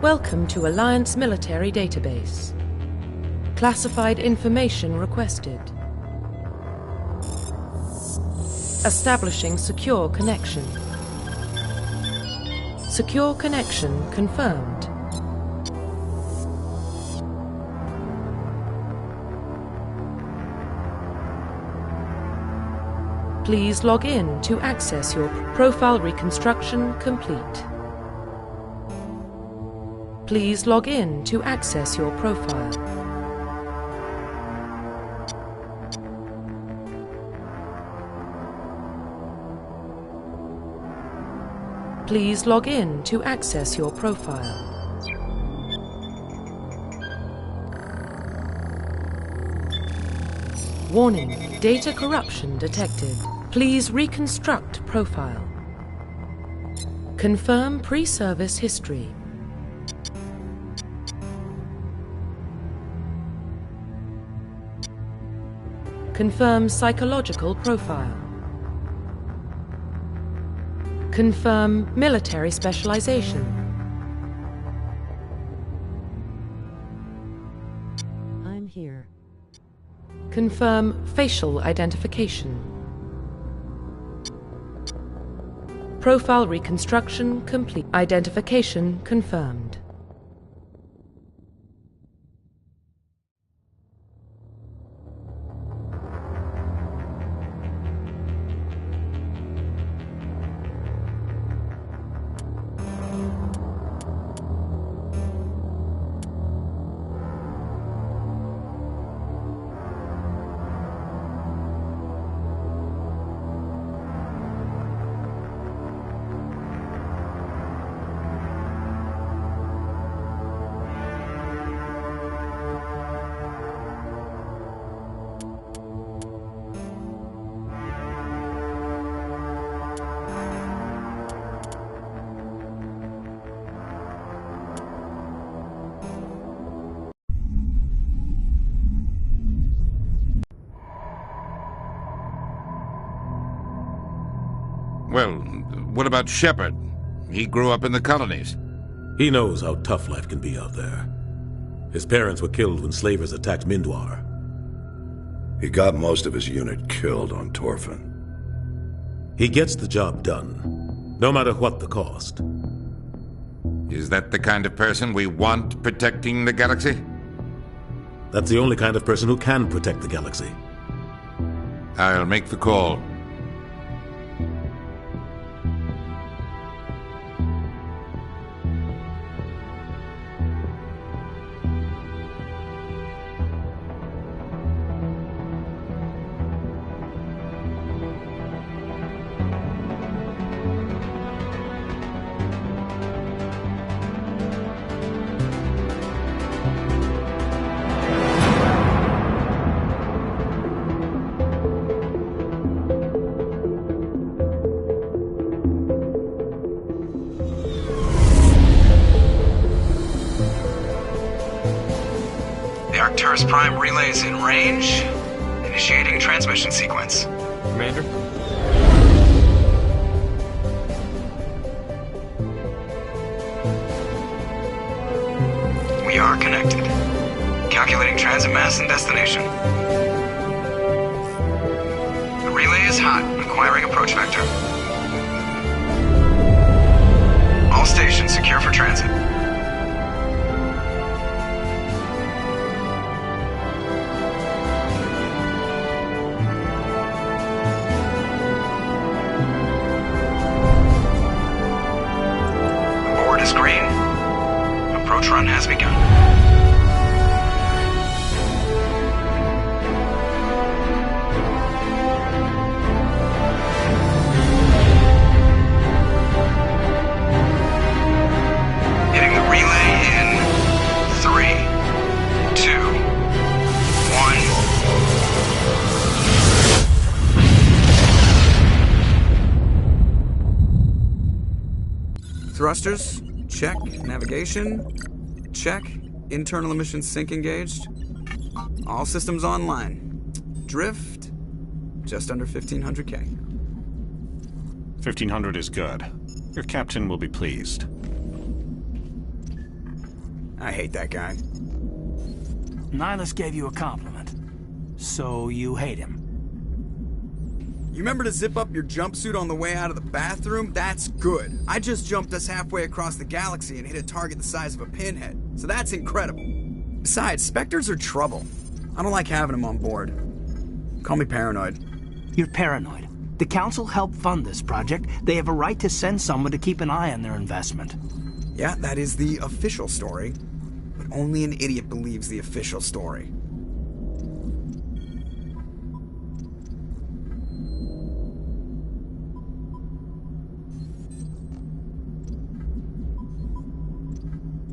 Welcome to Alliance Military Database. Classified information requested. Establishing secure connection. Secure connection confirmed. Please log in to access your profile reconstruction complete. Please log in to access your profile. Please log in to access your profile. Warning, data corruption detected. Please reconstruct profile. Confirm pre-service history. Confirm psychological profile. Confirm military specialization. I'm here. Confirm facial identification. Profile reconstruction complete. Identification confirmed. Well, what about Shepard? He grew up in the colonies. He knows how tough life can be out there. His parents were killed when slavers attacked Mindwar. He got most of his unit killed on Torfin. He gets the job done, no matter what the cost. Is that the kind of person we want protecting the galaxy? That's the only kind of person who can protect the galaxy. I'll make the call. Arcturus Prime relays in range. Initiating transmission sequence. Commander? We are connected. Calculating transit mass and destination. The relay is hot, acquiring approach vector. All stations secure for transit. Green. Approach run has begun. Hitting the relay in 3, 2, 1. Thrusters. Check. Navigation. Check. Internal emission sync engaged. All systems online. Drift. Just under 1500K. 1500 is good. Your captain will be pleased. I hate that guy. Nihilus gave you a compliment. So you hate him. You remember to zip up your jumpsuit on the way out of the bathroom? That's good. I just jumped us halfway across the galaxy and hit a target the size of a pinhead. So that's incredible. Besides, Spectres are trouble. I don't like having them on board. Call me paranoid. You're paranoid. The Council helped fund this project. They have a right to send someone to keep an eye on their investment. Yeah, that is the official story. But only an idiot believes the official story.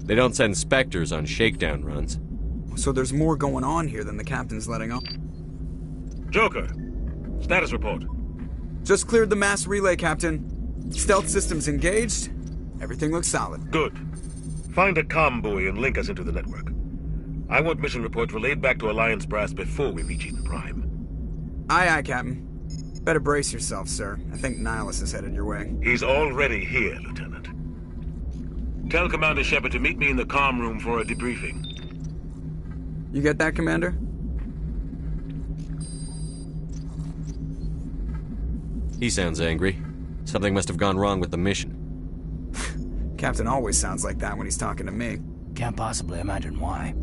They don't send Spectres on shakedown runs. So there's more going on here than the captain's letting on. Joker, status report. Just cleared the mass relay, Captain. Stealth systems engaged. Everything looks solid. Good. Find a comm buoy and link us into the network. I want mission reports relayed back to Alliance Brass before we reach Eden Prime. Aye, aye, Captain. Better brace yourself, sir. I think Nihilus is headed your way. He's already here, Lieutenant. Tell Commander Shepard to meet me in the comm room for a debriefing. You get that, Commander? He sounds angry. Something must have gone wrong with the mission. Captain always sounds like that when he's talking to me. Can't possibly imagine why.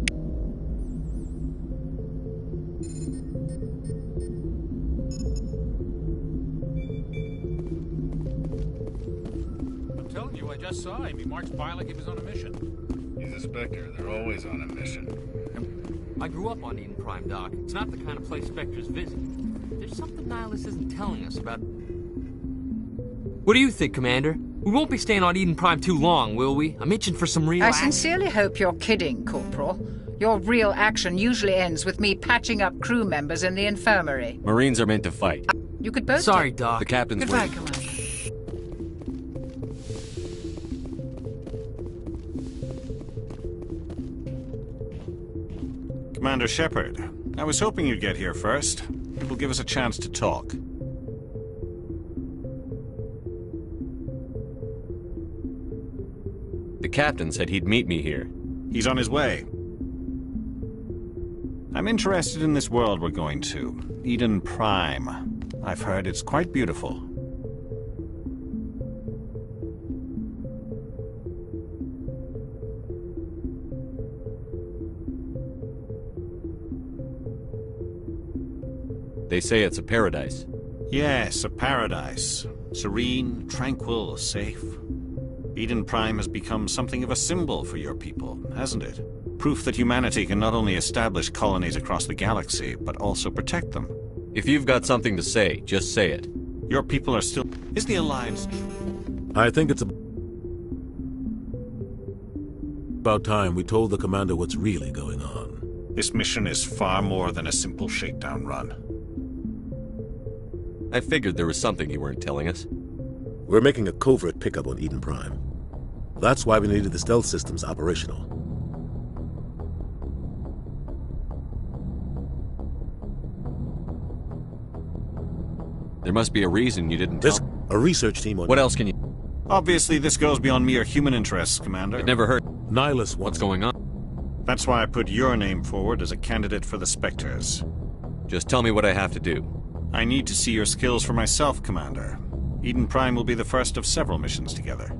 I'm telling you, I just saw him. He marched by like he was on a mission. He's a Spectre. They're always on a mission. I grew up on Eden Prime, Doc. It's not the kind of place Spectres visit. There's something Nihilus isn't telling us about... What do you think, Commander? We won't be staying on Eden Prime too long, will we? I'm itching for some real I sincerely hope you're kidding, Corporal. Your real action usually ends with me patching up crew members in the infirmary. Marines are meant to fight. You could both... Sorry, Doc. The captain's Goodbye, waiting. Commander. Commander Shepard, I was hoping you'd get here first. It will give us a chance to talk. The captain said he'd meet me here. He's on his way. I'm interested in this world we're going to, Eden Prime. I've heard it's quite beautiful. They say it's a paradise. Yes, a paradise. Serene, tranquil, safe. Eden Prime has become something of a symbol for your people, hasn't it? Proof that humanity can not only establish colonies across the galaxy, but also protect them. If you've got something to say, just say it. Your people are still... Is the Alliance... I think it's about time we told the commander what's really going on. This mission is far more than a simple shakedown run. I figured there was something you weren't telling us. We're making a covert pickup on Eden Prime. That's why we needed the stealth systems operational. There must be a reason you didn't tell... A research team on... What else can you... Obviously, this goes beyond mere human interests, Commander. It never hurt. Nihilus What's going on? That's why I put your name forward as a candidate for the Spectres. Just tell me what I have to do. I need to see your skills for myself, Commander. Eden Prime will be the first of several missions together.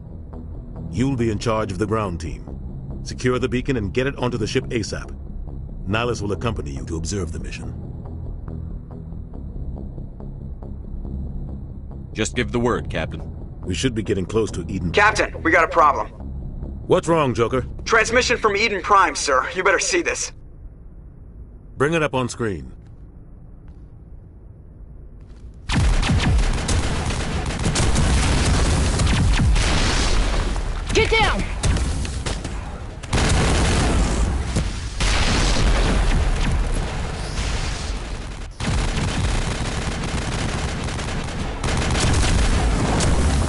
You'll be in charge of the ground team. Secure the beacon and get it onto the ship ASAP. Nihilus will accompany you to observe the mission. Just give the word, Captain. We should be getting close to Eden... Captain, we got a problem. What's wrong, Joker? Transmission from Eden Prime, sir. You better see this. Bring it up on screen. Get down!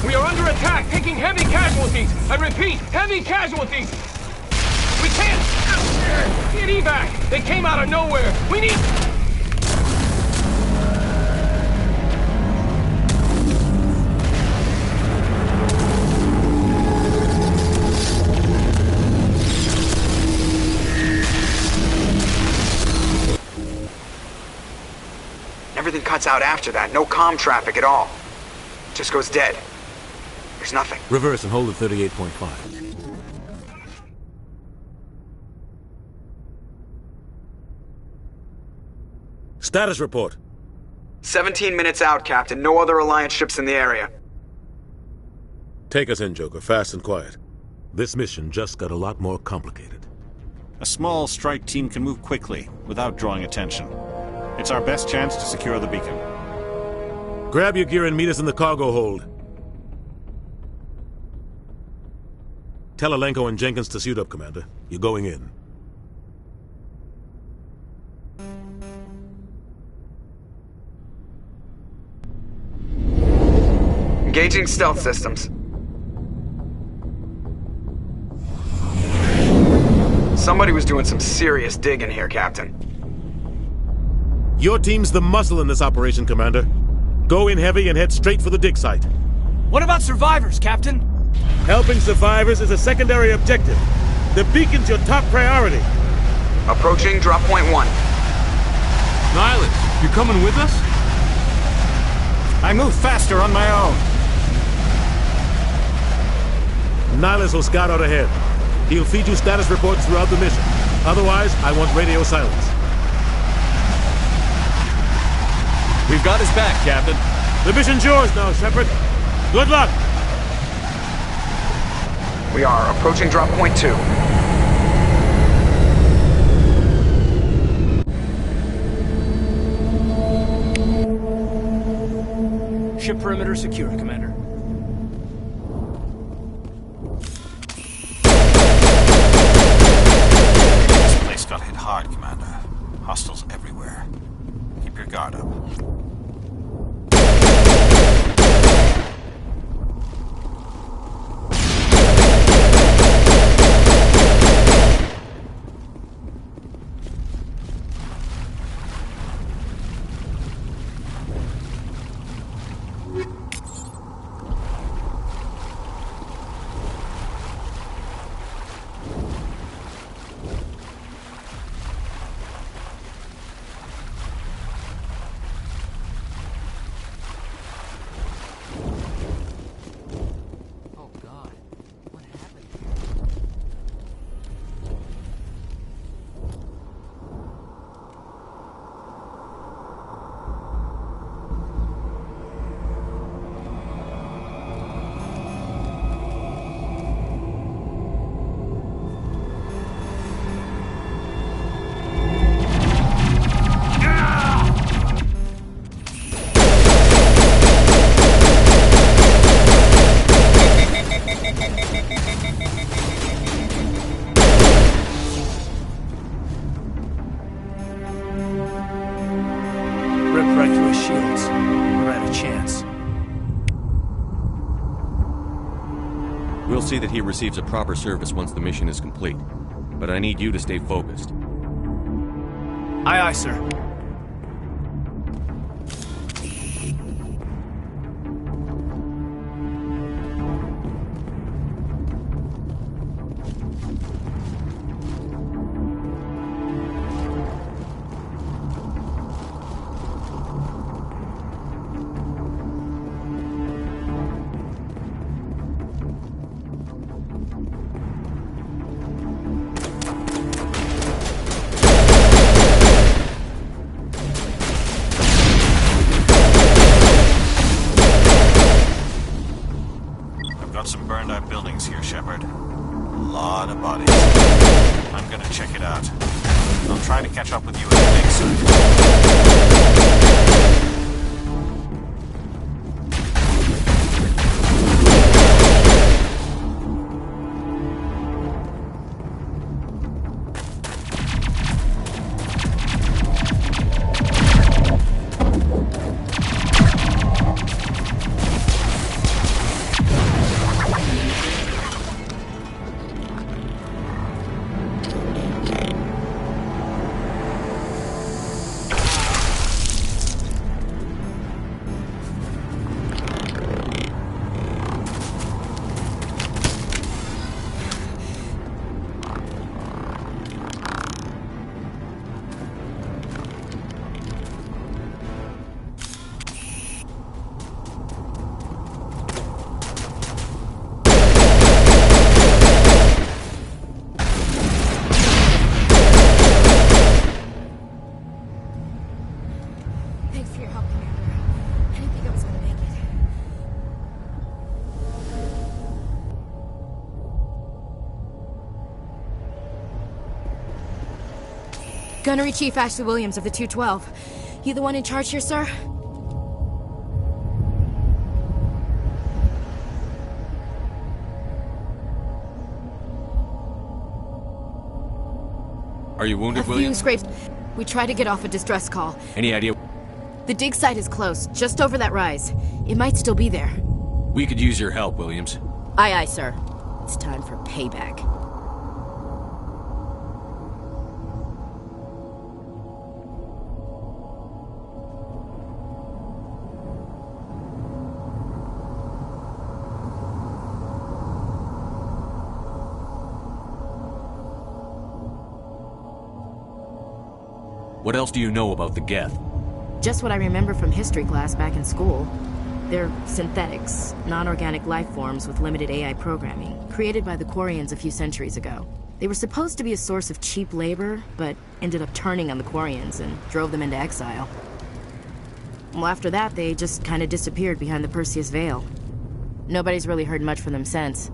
We are under attack, taking heavy casualties. I repeat, heavy casualties. We can't get evac. They came out of nowhere. We need... out after that. No comm traffic at all. Just goes dead. There's nothing. Reverse and hold at 38.5. Status report. 17 minutes out, Captain. No other Alliance ships in the area. Take us in, Joker, fast and quiet. This mission just got a lot more complicated. A small strike team can move quickly, without drawing attention. It's our best chance to secure the beacon. Grab your gear and meet us in the cargo hold. Tell Alenko and Jenkins to suit up, Commander. You're going in. Engaging stealth systems. Somebody was doing some serious digging here, Captain. Your team's the muscle in this operation, Commander. Go in heavy and head straight for the dig site. What about survivors, Captain? Helping survivors is a secondary objective. The beacon's your top priority. Approaching drop point 1. Nihilus, you coming with us? I move faster on my own. Nihilus will scout out ahead. He'll feed you status reports throughout the mission. Otherwise, I want radio silence. We've got his back, Captain. The mission's yours now, Shepard. Good luck! We are approaching drop point 2. Ship perimeter secure, Commander. This place got hit hard, Commander. Hostiles everywhere. Keep your guard up. We'll see that he receives a proper service once the mission is complete. But I need you to stay focused. Aye, aye, sir. Some burned out buildings here, Shepard. A lot of bodies. I'm gonna check it out. I'll try to catch up with you at the dig site. Gunnery Chief Ashley Williams of the 212. You the one in charge here, sir? Are you wounded, A few Williams? scrapes. We tried to get off a distress call. Any idea? The dig site is close, just over that rise. It might still be there. We could use your help, Williams. Aye, aye, sir. It's time for payback. What else do you know about the Geth? Just what I remember from history class back in school. They're synthetics, non-organic life forms with limited AI programming, created by the Quarians a few centuries ago. They were supposed to be a source of cheap labor, but ended up turning on the Quarians and drove them into exile. Well, after that, they just kind of disappeared behind the Perseus Veil. Nobody's really heard much from them since.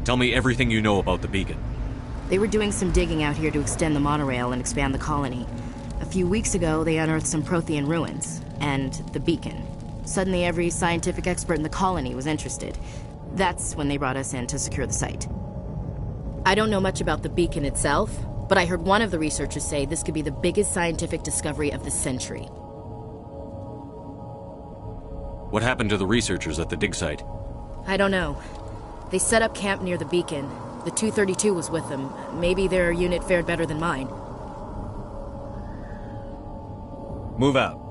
Tell me everything you know about the beacon. They were doing some digging out here to extend the monorail and expand the colony. A few weeks ago, they unearthed some Prothean ruins, and the beacon. Suddenly, every scientific expert in the colony was interested. That's when they brought us in to secure the site. I don't know much about the beacon itself, but I heard one of the researchers say this could be the biggest scientific discovery of the century. What happened to the researchers at the dig site? I don't know. They set up camp near the beacon. The 232 was with them. Maybe their unit fared better than mine. Move out.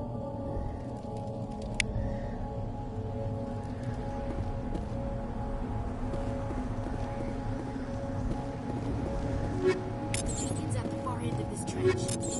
Beacon's at the far end of this trench.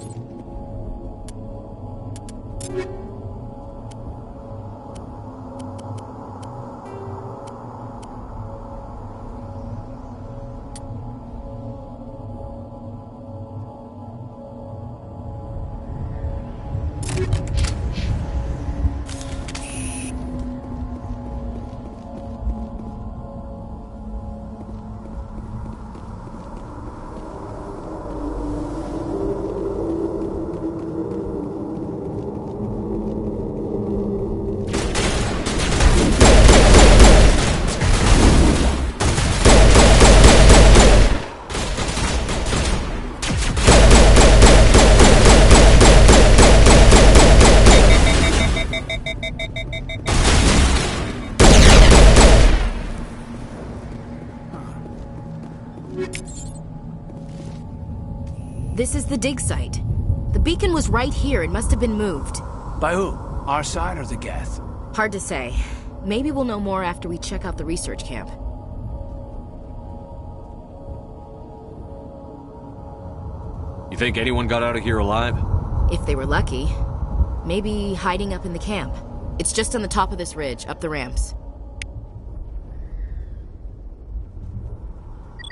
This is the dig site. The beacon was right here. It must have been moved. By who? Our side or the Geth? Hard to say. Maybe we'll know more after we check out the research camp. You think anyone got out of here alive? If they were lucky. Maybe hiding up in the camp. It's just on the top of this ridge, up the ramps.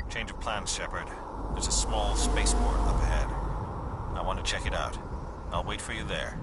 Change of plans, Shepard. There's a small spaceport up ahead. I want to check it out. I'll wait for you there.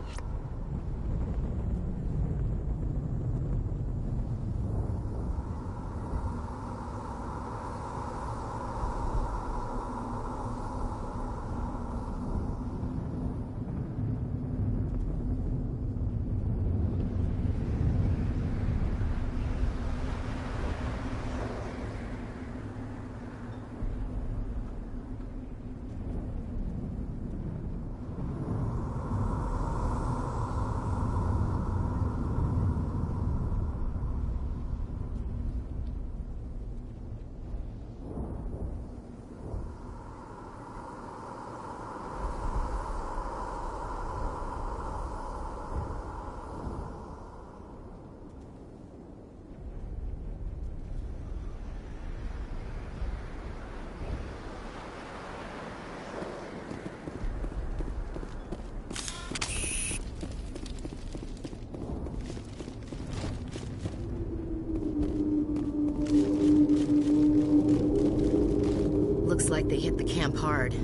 Looks like they hit the camp hard.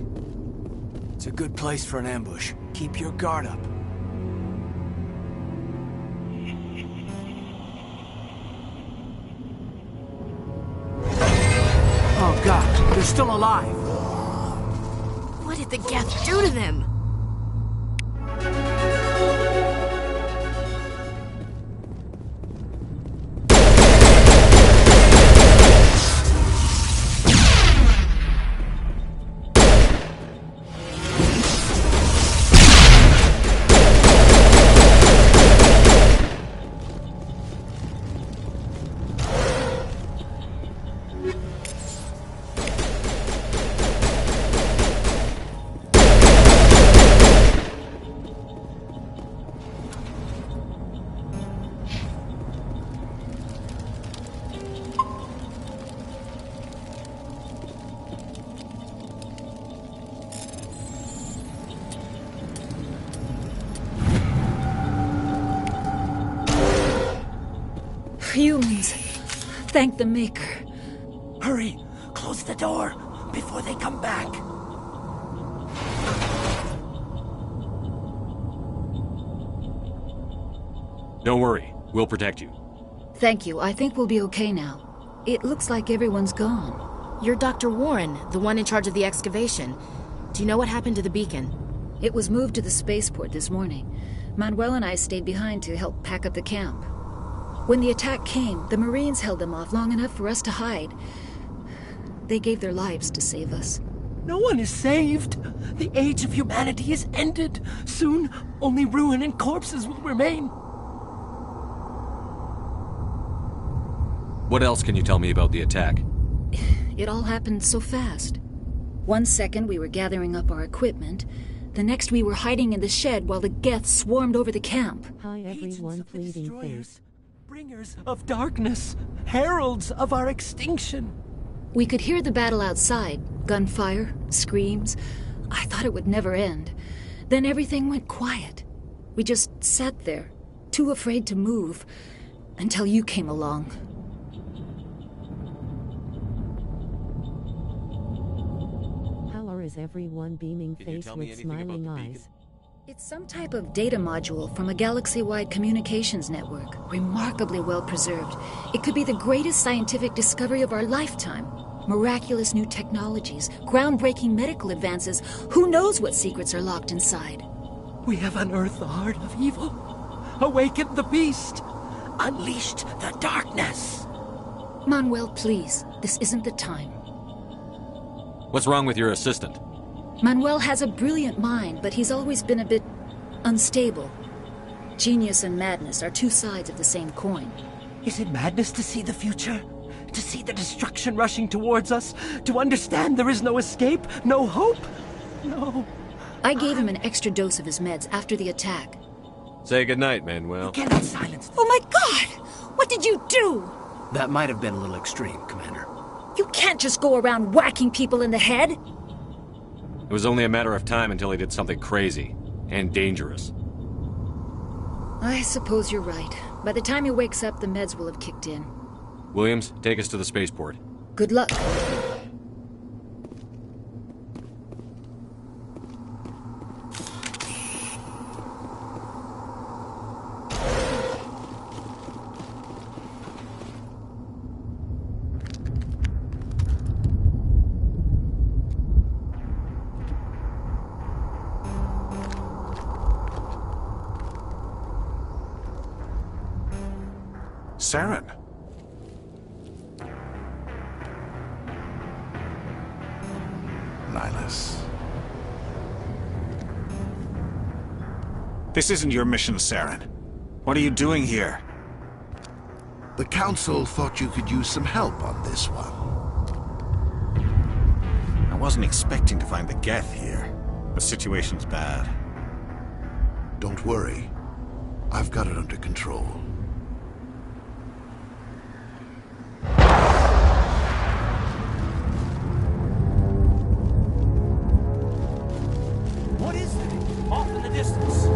It's a good place for an ambush. Keep your guard up. They're still alive. What did the Geth do to them? Humans. Thank the Maker. Hurry! Close the door before they come back. Don't worry. We'll protect you. Thank you. I think we'll be okay now. It looks like everyone's gone. You're Dr. Warren, the one in charge of the excavation. Do you know what happened to the beacon? It was moved to the spaceport this morning. Manuel and I stayed behind to help pack up the camp. When the attack came, the Marines held them off long enough for us to hide. They gave their lives to save us. No one is saved. The age of humanity is ended. Soon, only ruin and corpses will remain. What else can you tell me about the attack? It all happened so fast. 1 second we were gathering up our equipment. The next we were hiding in the shed while the Geth swarmed over the camp. Hi everyone, pleading face. Bringers of darkness, heralds of our extinction. We could hear the battle outside. Gunfire, screams. I thought it would never end. Then everything went quiet. We just sat there, too afraid to move, until you came along. How is everyone beaming face with smiling eyes? It's some type of data module from a galaxy-wide communications network, remarkably well preserved. It could be the greatest scientific discovery of our lifetime. Miraculous new technologies, groundbreaking medical advances. Who knows what secrets are locked inside? We have unearthed the heart of evil, awakened the beast, unleashed the darkness. Manuel, please, this isn't the time. What's wrong with your assistant? Manuel has a brilliant mind, but he's always been a bit unstable. Genius and madness are two sides of the same coin. Is it madness to see the future? To see the destruction rushing towards us? To understand there is no escape? No hope? No. I gave him an extra dose of his meds after the attack. Say goodnight, Manuel. You cannot silence them. Oh my God! What did you do? That might have been a little extreme, Commander. You can't just go around whacking people in the head! It was only a matter of time until he did something crazy and dangerous. I suppose you're right. By the time he wakes up, the meds will have kicked in. Williams, take us to the spaceport. Good luck. Saren. Nihilus. This isn't your mission, Saren. What are you doing here? The Council thought you could use some help on this one. I wasn't expecting to find the Geth here. The situation's bad. Don't worry. I've got it under control. What is it? Off in the distance.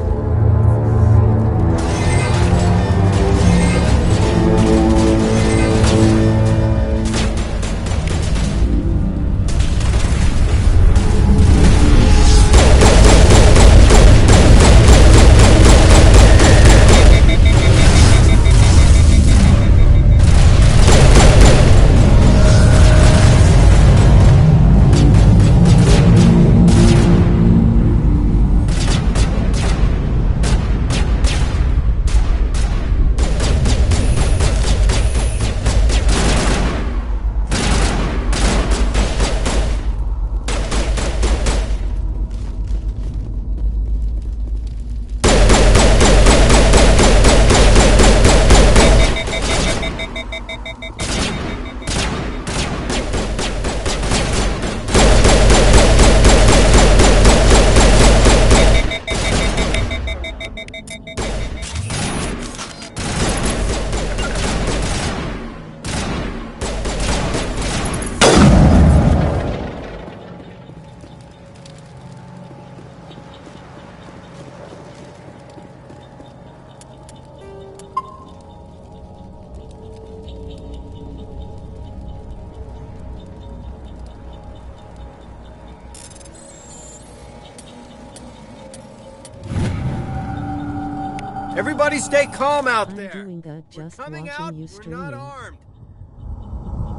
Everybody stay calm out there. I'm doing good, just coming watching out, you we're streaming. not armed.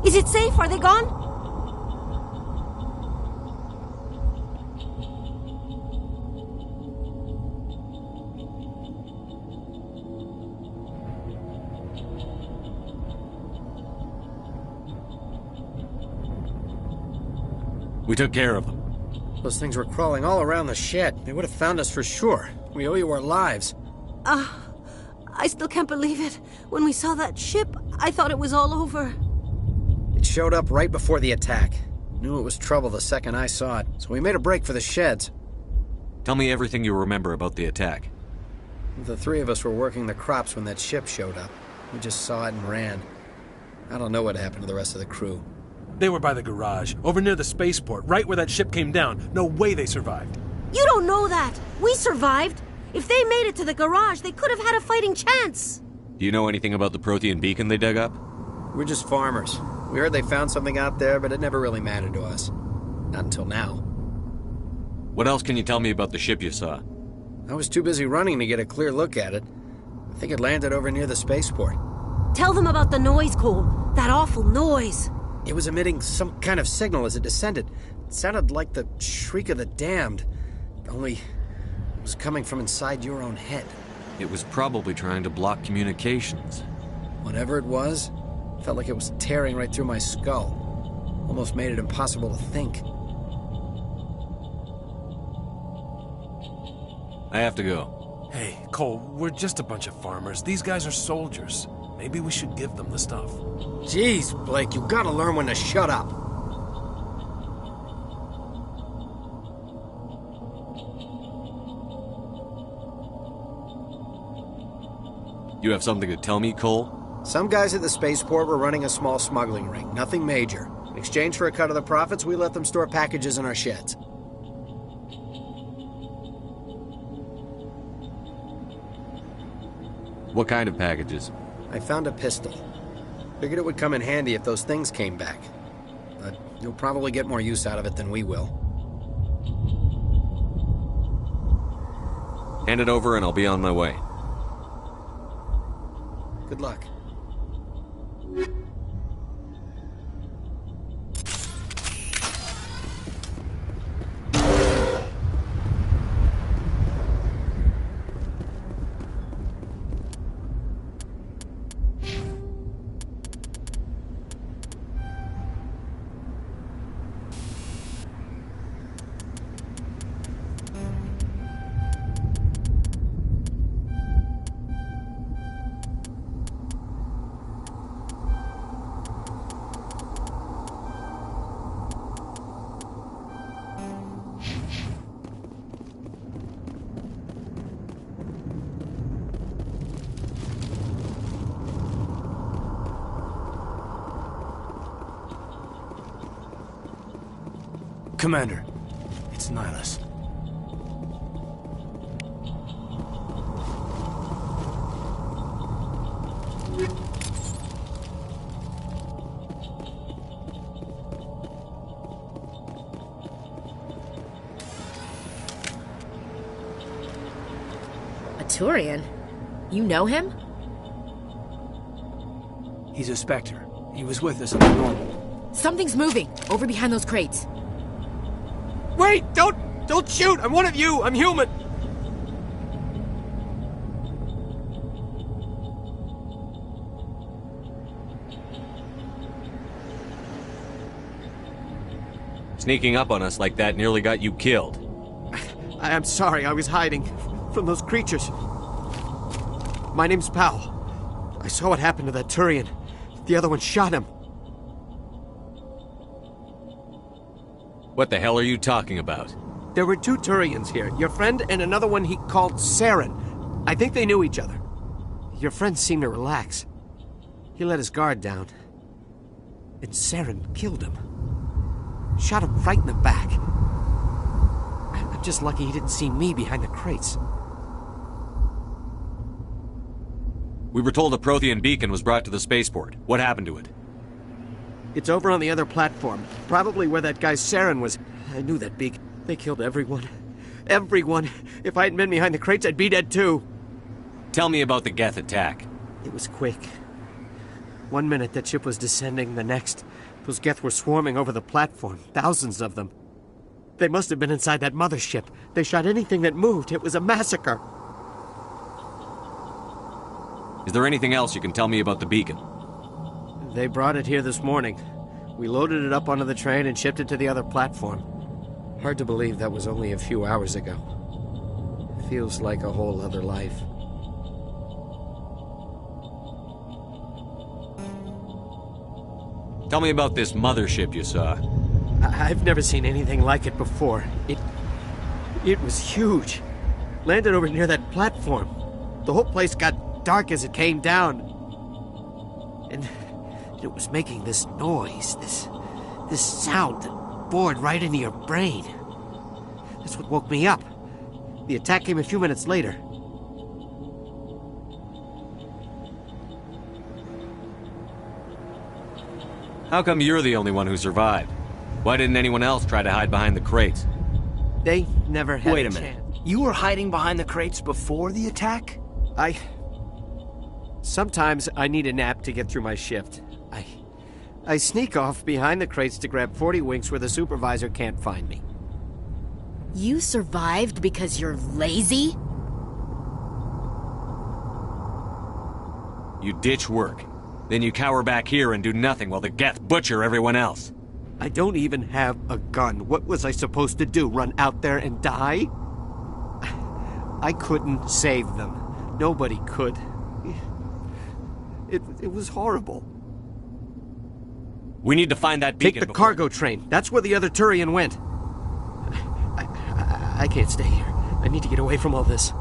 Is it safe? Are they gone? We took care of them. Those things were crawling all around the shed. They would have found us for sure. We owe you our lives. I still can't believe it. When we saw that ship, I thought it was all over. It showed up right before the attack. Knew it was trouble the second I saw it, so we made a break for the sheds. Tell me everything you remember about the attack. The three of us were working the crops when that ship showed up. We just saw it and ran. I don't know what happened to the rest of the crew. They were by the garage, over near the spaceport, right where that ship came down. No way they survived. You don't know that. We survived. If they made it to the garage, they could have had a fighting chance. Do you know anything about the Prothean beacon they dug up? We're just farmers. We heard they found something out there, but it never really mattered to us. Not until now. What else can you tell me about the ship you saw? I was too busy running to get a clear look at it. I think it landed over near the spaceport. Tell them about the noise, Cole. That awful noise. It was emitting some kind of signal as it descended. It sounded like the shriek of the damned, only it was coming from inside your own head. It was probably trying to block communications. Whatever it was, felt like it was tearing right through my skull. Almost made it impossible to think. I have to go. Hey, Cole, we're just a bunch of farmers. These guys are soldiers. Maybe we should give them the stuff. Jeez, Blake, you gotta learn when to shut up. You have something to tell me, Cole? Some guys at the spaceport were running a small smuggling ring, nothing major. In exchange for a cut of the profits, we let them store packages in our sheds. What kind of packages? I found a pistol. Figured it would come in handy if those things came back. But you'll probably get more use out of it than we will. Hand it over and I'll be on my way. Good luck. Commander, it's Nihilus. A Turian? You know him? He's a Spectre. He was with us on the normal. Something's moving, over behind those crates. Wait! Don't shoot! I'm one of you! I'm human! Sneaking up on us like that nearly got you killed. I'm sorry, I was hiding from those creatures. My name's Powell. I saw what happened to that Turian. The other one shot him. What the hell are you talking about? There were two Turians here. Your friend and another one he called Saren. I think they knew each other. Your friend seemed to relax. He let his guard down. And Saren killed him. Shot him right in the back. I'm just lucky he didn't see me behind the crates. We were told a Prothean beacon was brought to the spaceport. What happened to it? It's over on the other platform. Probably where that guy Saren was. I knew that beacon. They killed everyone. Everyone. If I hadn't been behind the crates, I'd be dead too. Tell me about the Geth attack. It was quick. 1 minute that ship was descending, the next, those Geth were swarming over the platform. Thousands of them. They must have been inside that mothership. They shot anything that moved. It was a massacre. Is there anything else you can tell me about the beacon? They brought it here this morning. We loaded it up onto the train and shipped it to the other platform. Hard to believe that was only a few hours ago. Feels like a whole other life. Tell me about this mothership you saw. I've never seen anything like it before. It was huge. Landed over near that platform. The whole place got dark as it came down. And it was making this noise, this sound that bored right into your brain. That's what woke me up. The attack came a few minutes later. How come you're the only one who survived? Why didn't anyone else try to hide behind the crates? They never had Wait a minute. You were hiding behind the crates before the attack? Sometimes I need a nap to get through my shift. I sneak off behind the crates to grab 40 winks where the supervisor can't find me. You survived because you're lazy? You ditch work. Then you cower back here and do nothing while the Geth butcher everyone else. I don't even have a gun. What was I supposed to do? Run out there and die? I couldn't save them. Nobody could. It was horrible. We need to find that beacon. Take the cargo train. That's where the other Turian went. I can't stay here. I need to get away from all this.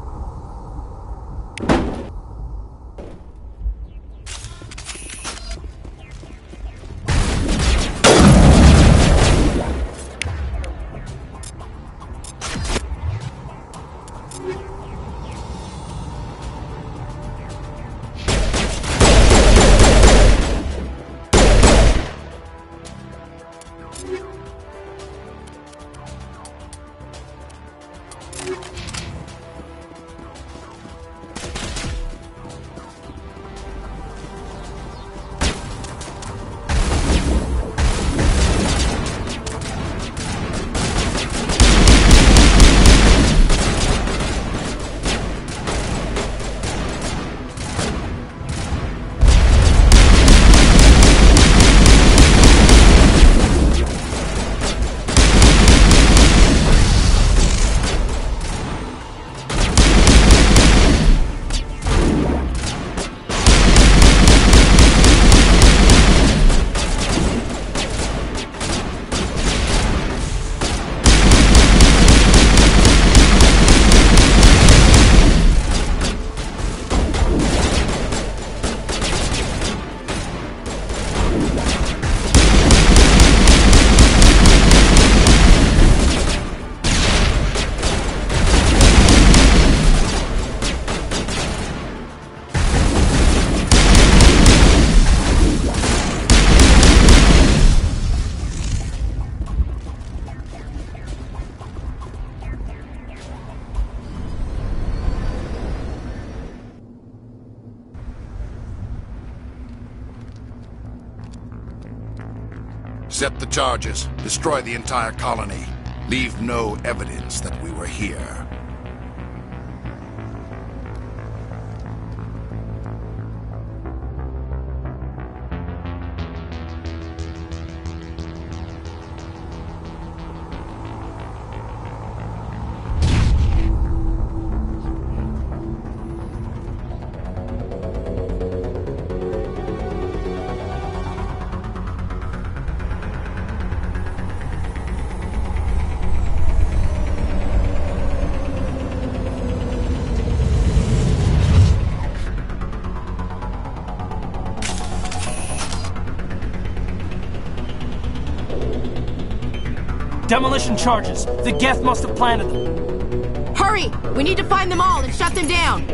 Set the charges. Destroy the entire colony. Leave no evidence that we were here. Demolition charges. The Geth must have planted them. Hurry! We need to find them all and shut them down!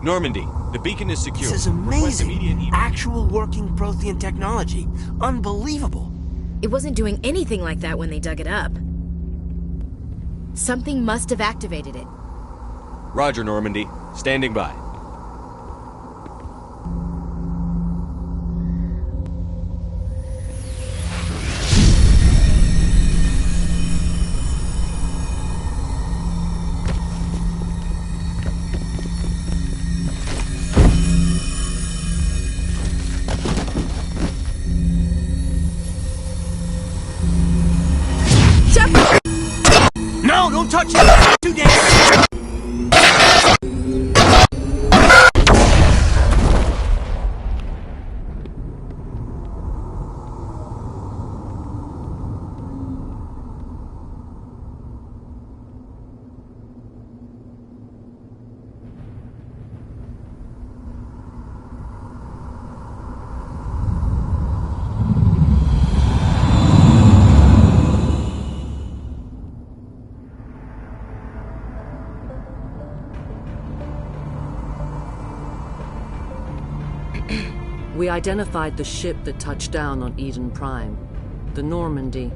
Normandy, the beacon is secure. This is amazing. Actual working Prothean technology. Unbelievable. It wasn't doing anything like that when they dug it up. Something must have activated it. Roger, Normandy. Standing by. No, don't touch it! Too dangerous! We identified the ship that touched down on Eden Prime. The Normandy,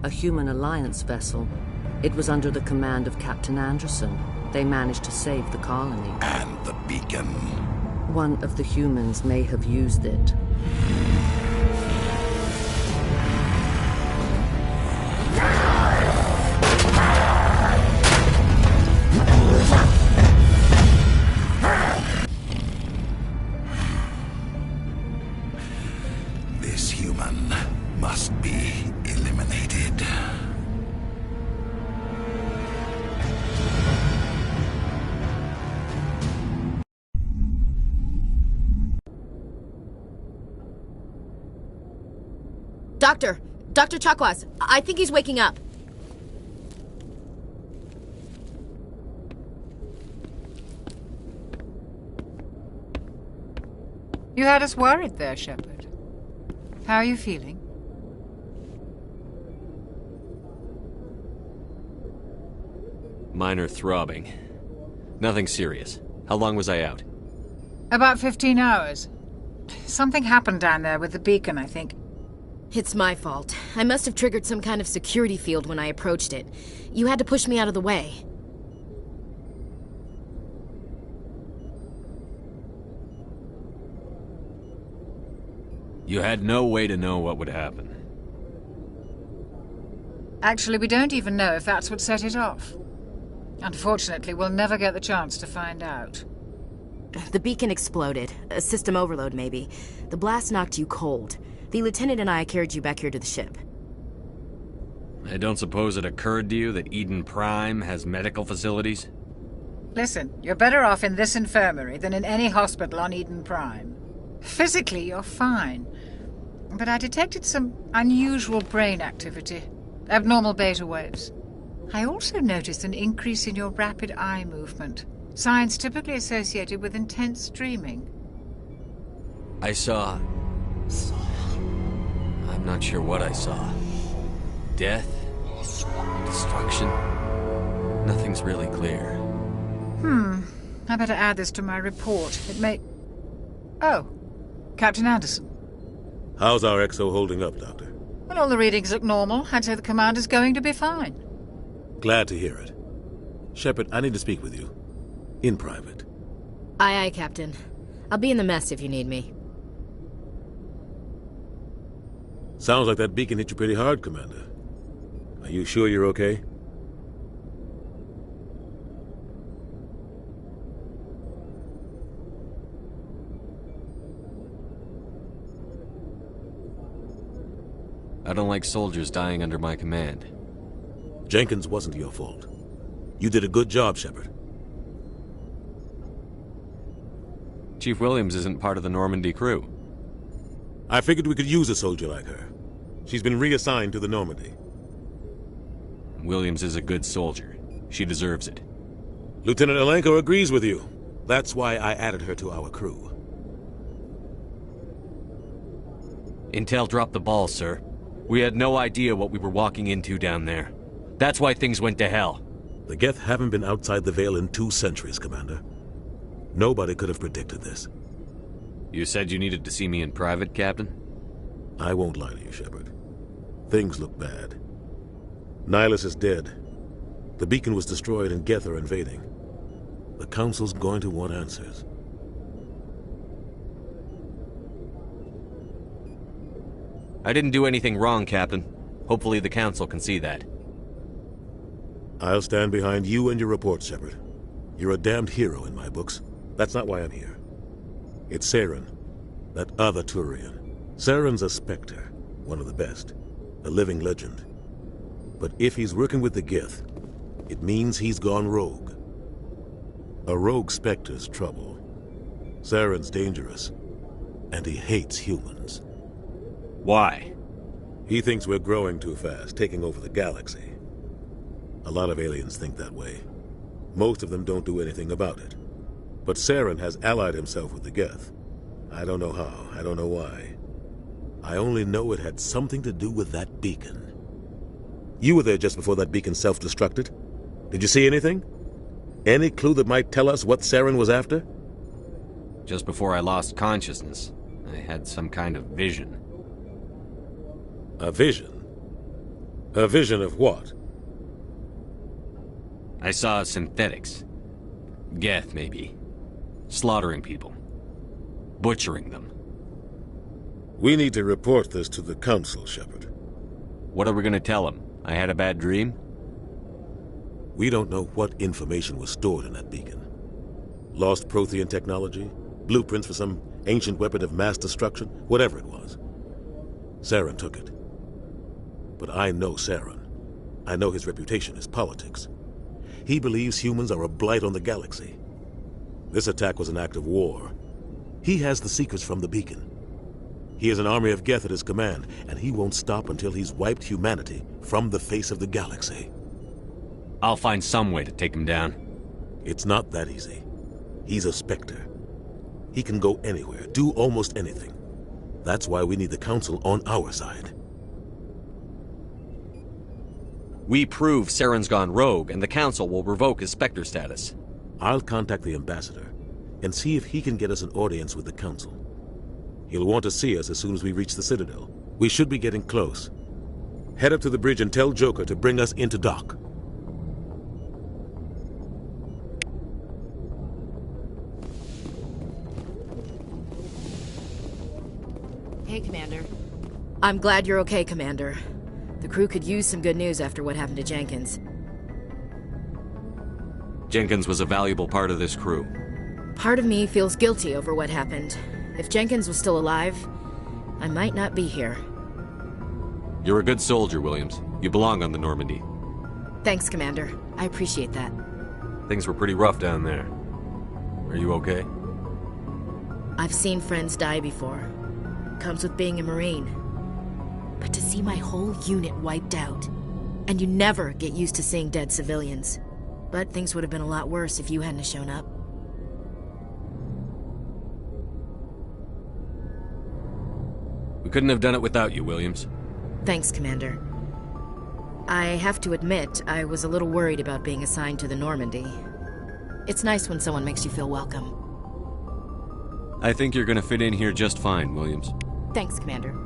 a human alliance vessel. It was under the command of Captain Anderson. They managed to save the colony. And the beacon. One of the humans may have used it. This human must be eliminated. Dr. Chakwas, I think he's waking up. You had us worried there, Shepard. How are you feeling? Minor throbbing. Nothing serious. How long was I out? About 15 hours. Something happened down there with the beacon, I think. It's my fault. I must have triggered some kind of security field when I approached it. You had to push me out of the way. You had no way to know what would happen. Actually, we don't even know if that's what set it off. Unfortunately, we'll never get the chance to find out. The beacon exploded. A system overload, maybe. The blast knocked you cold. The lieutenant and I carried you back here to the ship. I don't suppose it occurred to you that Eden Prime has medical facilities? Listen, you're better off in this infirmary than in any hospital on Eden Prime. Physically, you're fine. But I detected some unusual brain activity. Abnormal beta waves. I also noticed an increase in your rapid eye movement. Signs typically associated with intense dreaming. I saw... I'm not sure what I saw. Death? Destruction? Nothing's really clear. I better add this to my report. It may... Oh, Captain Anderson. How's our XO holding up, Doctor? Well, all the readings look normal. I'd say the commander's going to be fine. Glad to hear it. Shepard, I need to speak with you. In private. Aye, aye, Captain. I'll be in the mess if you need me. Sounds like that beacon hit you pretty hard, Commander. Are you sure you're okay? I don't like soldiers dying under my command. Jenkins wasn't your fault. You did a good job, Shepard. Chief Williams isn't part of the Normandy crew. I figured we could use a soldier like her. She's been reassigned to the Normandy. Williams is a good soldier. She deserves it. Lieutenant Alenko agrees with you. That's why I added her to our crew. Intel dropped the ball, sir. We had no idea what we were walking into down there. That's why things went to hell. The Geth haven't been outside the Veil in 2 centuries, Commander. Nobody could have predicted this. You said you needed to see me in private, Captain? I won't lie to you, Shepard. Things look bad. Nihilus is dead. The beacon was destroyed and Geth are invading. The Council's going to want answers. I didn't do anything wrong, Captain. Hopefully the Council can see that. I'll stand behind you and your report, Shepard. You're a damned hero in my books. That's not why I'm here. It's Saren, that other Turian. Saren's a Spectre, one of the best, a living legend. But if he's working with the Geth, it means he's gone rogue. A rogue Spectre's trouble. Saren's dangerous, and he hates humans. Why? He thinks we're growing too fast, taking over the galaxy. A lot of aliens think that way. Most of them don't do anything about it. But Saren has allied himself with the Geth. I don't know how, I don't know why. I only know it had something to do with that beacon. You were there just before that beacon self-destructed. Did you see anything? Any clue that might tell us what Saren was after? Just before I lost consciousness, I had some kind of vision. A vision? A vision of what? I saw synthetics. Geth, maybe. Slaughtering people. Butchering them. We need to report this to the Council, Shepard. What are we gonna tell them? I had a bad dream? We don't know what information was stored in that beacon. Lost Prothean technology? Blueprints for some ancient weapon of mass destruction? Whatever it was. Saren took it. But I know Saren. I know his reputation is politics. He believes humans are a blight on the galaxy. This attack was an act of war. He has the secrets from the beacon. He has an army of Geth at his command, and he won't stop until he's wiped humanity from the face of the galaxy. I'll find some way to take him down. It's not that easy. He's a Spectre. He can go anywhere, do almost anything. That's why we need the Council on our side. We prove Saren's gone rogue, and the Council will revoke his Spectre status. I'll contact the Ambassador and see if he can get us an audience with the Council. He'll want to see us as soon as we reach the Citadel. We should be getting close. Head up to the bridge and tell Joker to bring us into dock. Hey, Commander. I'm glad you're okay, Commander. The crew could use some good news after what happened to Jenkins. Jenkins was a valuable part of this crew. Part of me feels guilty over what happened. If Jenkins was still alive, I might not be here. You're a good soldier, Williams. You belong on the Normandy. Thanks, Commander. I appreciate that. Things were pretty rough down there. Are you okay? I've seen friends die before. Comes with being a Marine. But to see my whole unit wiped out, and you never get used to seeing dead civilians. But things would have been a lot worse if you hadn't shown up. We couldn't have done it without you, Williams. Thanks, Commander. I have to admit, I was a little worried about being assigned to the Normandy. It's nice when someone makes you feel welcome. I think you're gonna fit in here just fine, Williams. Thanks, Commander.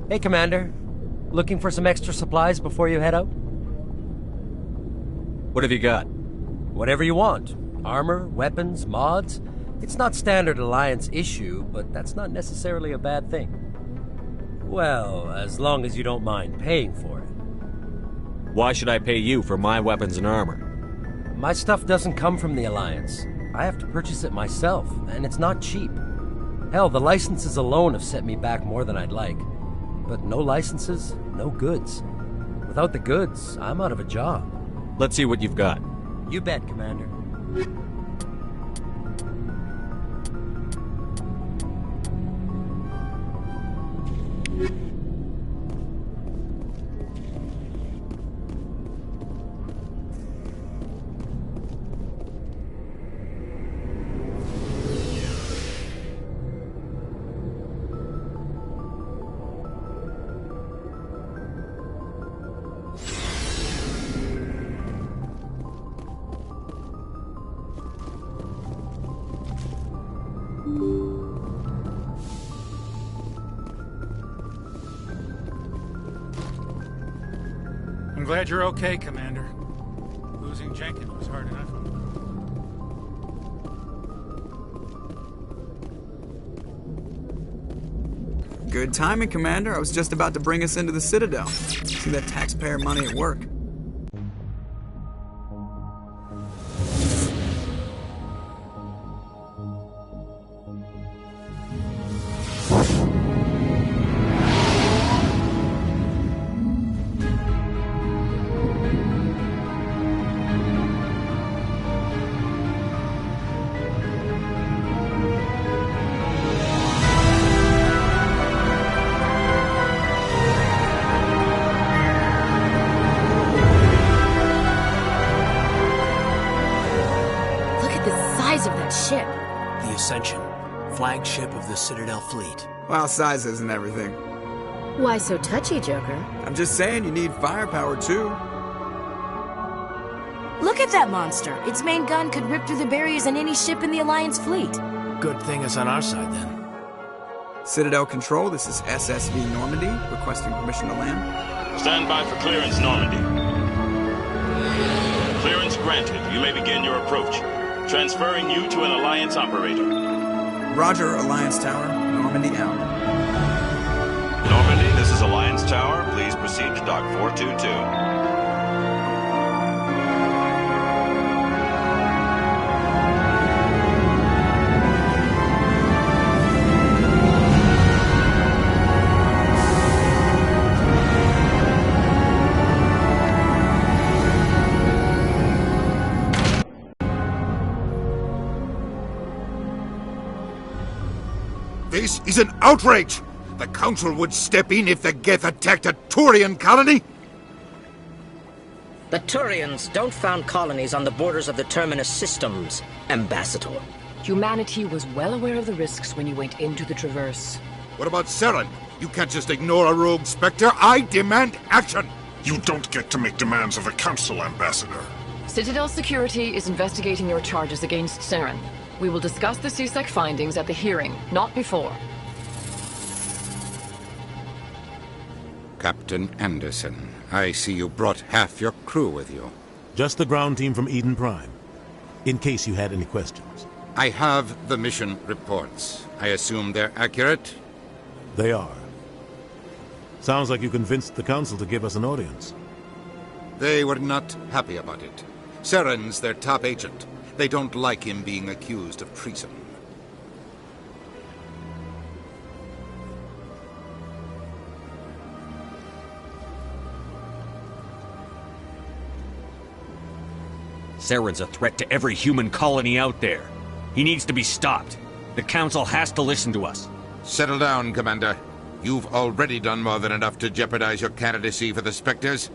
Hey, Commander. Looking for some extra supplies before you head out? What have you got? Whatever you want. Armor, weapons, mods. It's not standard Alliance issue, but that's not necessarily a bad thing. Well, as long as you don't mind paying for it. Why should I pay you for my weapons and armor? My stuff doesn't come from the Alliance. I have to purchase it myself, and it's not cheap. Hell, the licenses alone have set me back more than I'd like. But no licenses, no goods. Without the goods, I'm out of a job. Let's see what you've got. You bet, Commander. I'm glad you're okay, Commander. Losing Jenkins was hard enough. Good timing, Commander. I was just about to bring us into the Citadel. See that taxpayer money at work. Flagship of the Citadel fleet. Well, size isn't everything. Why so touchy, Joker? I'm just saying you need firepower, too. Look at that monster. Its main gun could rip through the barriers in any ship in the Alliance fleet. Good thing it's on our side, then. Citadel Control, this is SSV Normandy, requesting permission to land. Stand by for clearance, Normandy. Clearance granted. You may begin your approach. Transferring you to an Alliance operator. Roger, Alliance Tower. Normandy out. Normandy, this is Alliance Tower. Please proceed to Dock 422. This is an outrage! The Council would step in if the Geth attacked a Turian colony? The Turians don't found colonies on the borders of the Terminus systems, Ambassador. Humanity was well aware of the risks when you went into the Traverse. What about Saren? You can't just ignore a rogue Spectre. I demand action! You don't get to make demands of the Council, Ambassador. Citadel Security is investigating your charges against Saren. We will discuss the CSEC findings at the hearing, not before. Captain Anderson, I see you brought half your crew with you. Just the ground team from Eden Prime. in case you had any questions. I have the mission reports. I assume they're accurate? They are. Sounds like you convinced the Council to give us an audience. They were not happy about it. Saren's their top agent. They don't like him being accused of treason. Saren's a threat to every human colony out there. He needs to be stopped. The Council has to listen to us. Settle down, Commander. You've already done more than enough to jeopardize your candidacy for the Spectres.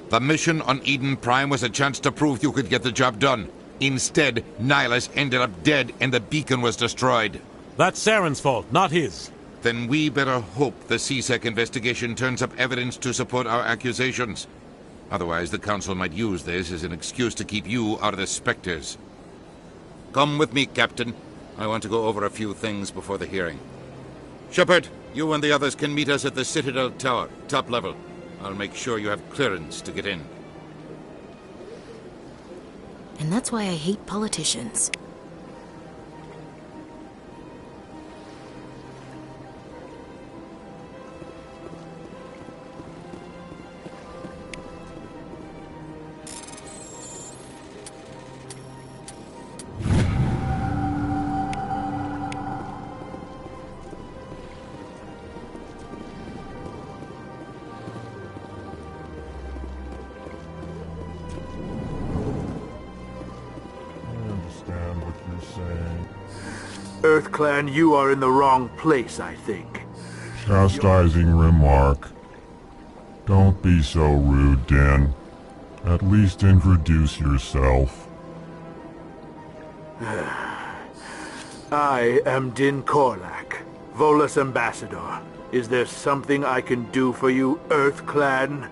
The mission on Eden Prime was a chance to prove you could get the job done. Instead, Nihilus ended up dead and the beacon was destroyed. That's Saren's fault, not his. Then we better hope the CSEC investigation turns up evidence to support our accusations. Otherwise, the Council might use this as an excuse to keep you out of the Spectres. Come with me, Captain. I want to go over a few things before the hearing. Shepard, you and the others can meet us at the Citadel Tower, top level. I'll make sure you have clearance to get in. And that's why I hate politicians. EarthClan, you are in the wrong place, I think. Chastising remark. Don't be so rude, Din. At least introduce yourself. I am Din Korlak, Volus Ambassador. Is there something I can do for you, EarthClan?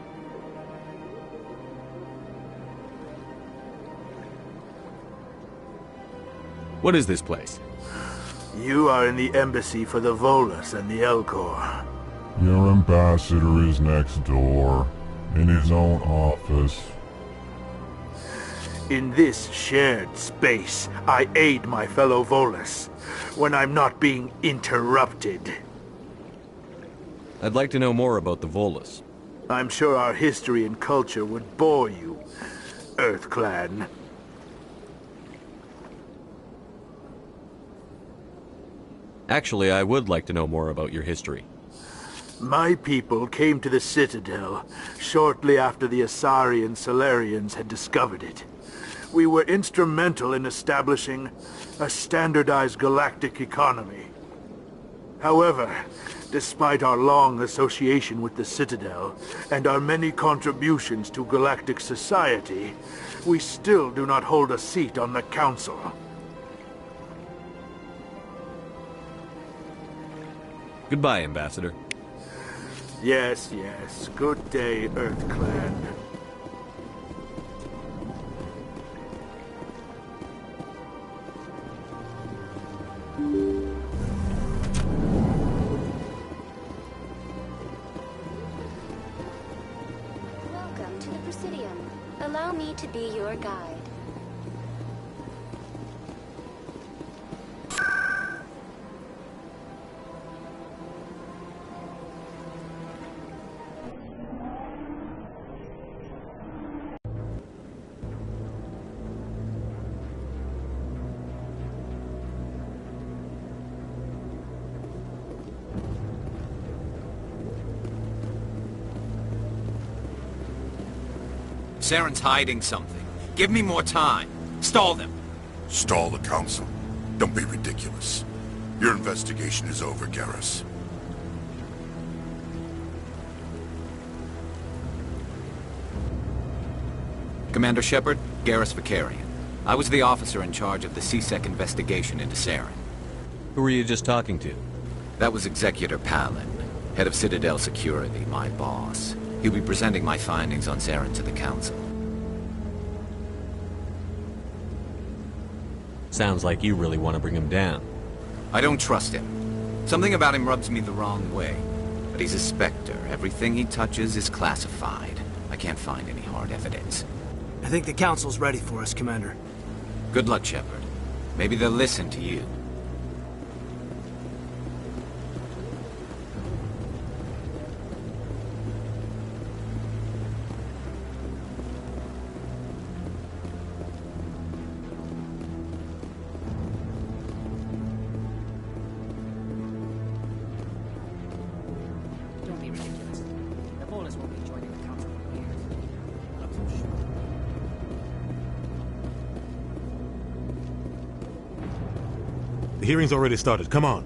What is this place? You are in the embassy for the Volus and the Elcor. Your ambassador is next door, in his own office. In this shared space, I aid my fellow Volus when I'm not being interrupted. I'd like to know more about the Volus. I'm sure our history and culture would bore you, EarthClan. Actually, I would like to know more about your history. My people came to the Citadel shortly after the Asari and Solarians had discovered it. We were instrumental in establishing a standardized galactic economy. However, despite our long association with the Citadel and our many contributions to galactic society, we still do not hold a seat on the Council. Goodbye, Ambassador. Yes, yes. Good day, EarthClan. Welcome to the Presidium. Allow me to be your guide. Saren's hiding something. Give me more time. Stall them. Stall the Council? Don't be ridiculous. Your investigation is over, Garrus. Commander Shepard, Garrus Vicarian. I was the officer in charge of the CSEC investigation into Saren. Who were you just talking to? That was Executor Palin, head of Citadel Security, my boss. He'll be presenting my findings on Saren to the Council. Sounds like you really want to bring him down. I don't trust him. Something about him rubs me the wrong way. But he's a Spectre. Everything he touches is classified. I can't find any hard evidence. I think the Council's ready for us, Commander. Good luck, Shepard. Maybe they'll listen to you. Don't be ridiculous. The Volus won't be joining the council for years. Not so sure. The hearing's already started. Come on.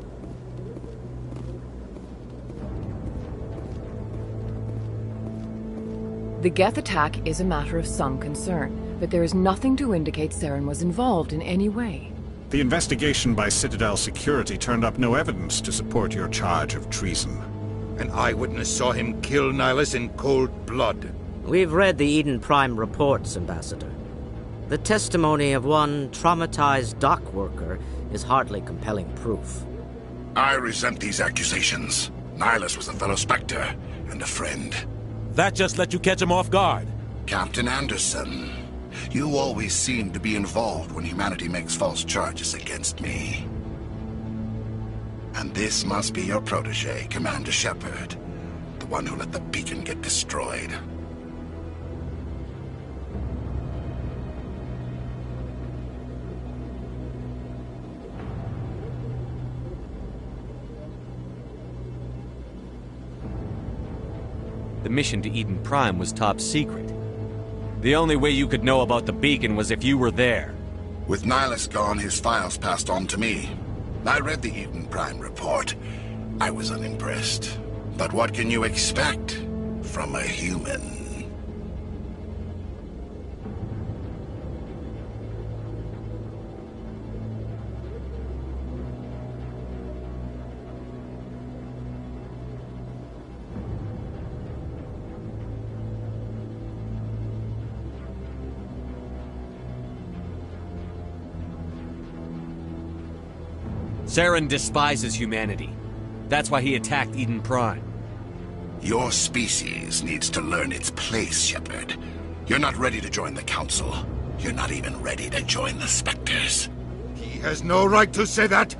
The Geth attack is a matter of some concern, but there is nothing to indicate Saren was involved in any way. The investigation by Citadel Security turned up no evidence to support your charge of treason. An eyewitness saw him kill Nihilus in cold blood. We've read the Eden Prime reports, Ambassador. The testimony of one traumatized dock worker is hardly compelling proof. I resent these accusations. Nihilus was a fellow Spectre and a friend. That just let you catch him off guard. Captain Anderson, you always seem to be involved when humanity makes false charges against me. And this must be your protege, Commander Shepard, the one who let the beacon get destroyed. The mission to Eden Prime was top secret. The only way you could know about the beacon was if you were there. With Nihilus gone, his files passed on to me. I read the Eden Prime report. I was unimpressed. But what can you expect from a human? Saren despises humanity. That's why he attacked Eden Prime. Your species needs to learn its place, Shepard. You're not ready to join the Council. You're not even ready to join the Spectres. He has no right to say that.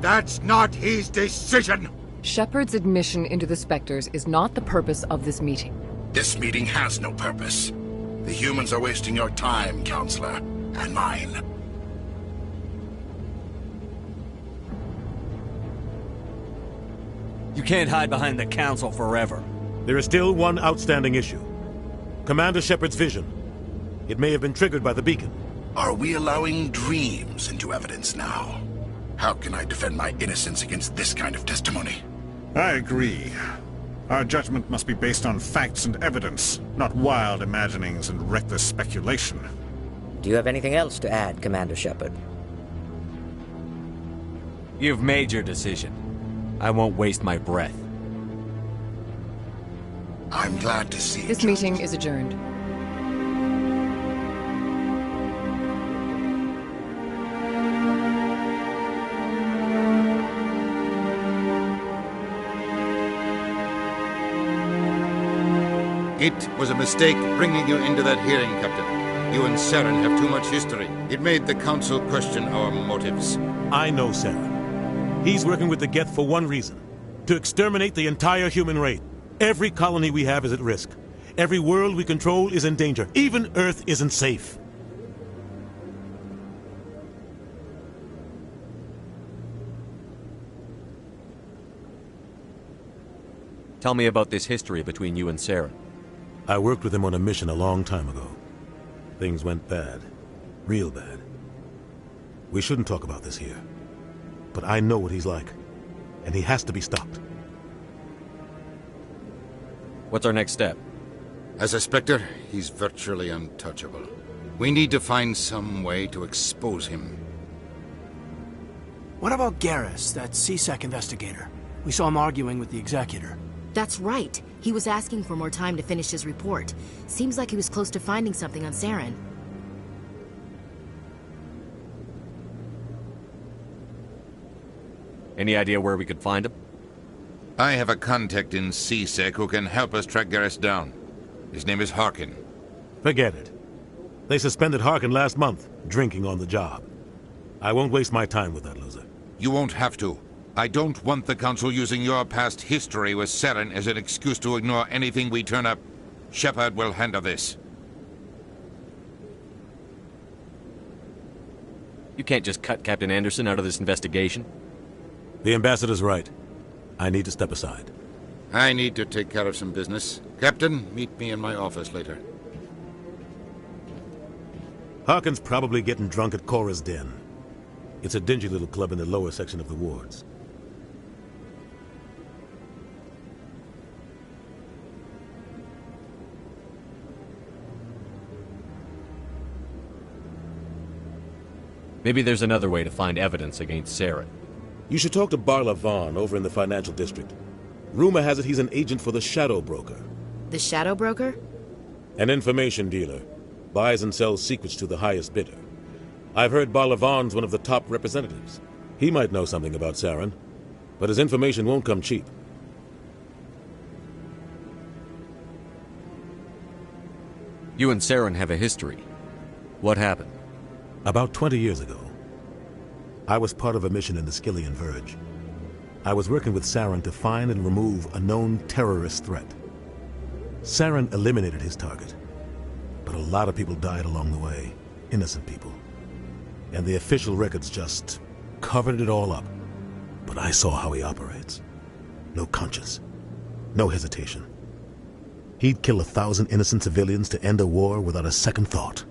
That's not his decision. Shepard's admission into the Spectres is not the purpose of this meeting. This meeting has no purpose. The humans are wasting your time, Counselor, and mine. You can't hide behind the Council forever. There is still one outstanding issue. Commander Shepard's vision. It may have been triggered by the beacon. Are we allowing dreams into evidence now? How can I defend my innocence against this kind of testimony? I agree. Our judgment must be based on facts and evidence, not wild imaginings and reckless speculation. Do you have anything else to add, Commander Shepard? You've made your decision. I won't waste my breath. I'm glad to see This meeting is adjourned. It was a mistake bringing you into that hearing, Captain. You and Saren have too much history. It made the Council question our motives. I know Saren. He's working with the Geth for one reason. To exterminate the entire human race. Every colony we have is at risk. Every world we control is in danger. Even Earth isn't safe. Tell me about this history between you and Saren. I worked with him on a mission a long time ago. Things went bad. Real bad. We shouldn't talk about this here. But I know what he's like. And he has to be stopped. What's our next step? As a Spectre, he's virtually untouchable. We need to find some way to expose him. What about Garrus, that CSEC investigator? We saw him arguing with the Executor. That's right. He was asking for more time to finish his report. Seems like he was close to finding something on Saren. Any idea where we could find him? I have a contact in CSEC who can help us track Garrus down. His name is Harkin. Forget it. They suspended Harkin last month. drinking on the job. I won't waste my time with that loser. You won't have to. I don't want the Council using your past history with Saren as an excuse to ignore anything we turn up. Shepard will handle this. You can't just cut Captain Anderson out of this investigation. The ambassador's right. I need to step aside. I need to take care of some business. Captain, meet me in my office later. Harkin's probably getting drunk at Cora's Den. It's a dingy little club in the lower section of the wards. Maybe there's another way to find evidence against Saren. You should talk to Barla Vaughn over in the financial district. Rumor has it he's an agent for the Shadow Broker. The Shadow Broker? An information dealer. Buys and sells secrets to the highest bidder. I've heard Barla Vaughn's one of the top representatives. He might know something about Saren, but his information won't come cheap. You and Saren have a history. What happened? About 20 years ago, I was part of a mission in the Skillian Verge. I was working with Saren to find and remove a known terrorist threat. Saren eliminated his target, but a lot of people died along the way, innocent people. And the official records just covered it all up. But I saw how he operates. No conscience, no hesitation. He'd kill 1,000 innocent civilians to end a war without a second thought.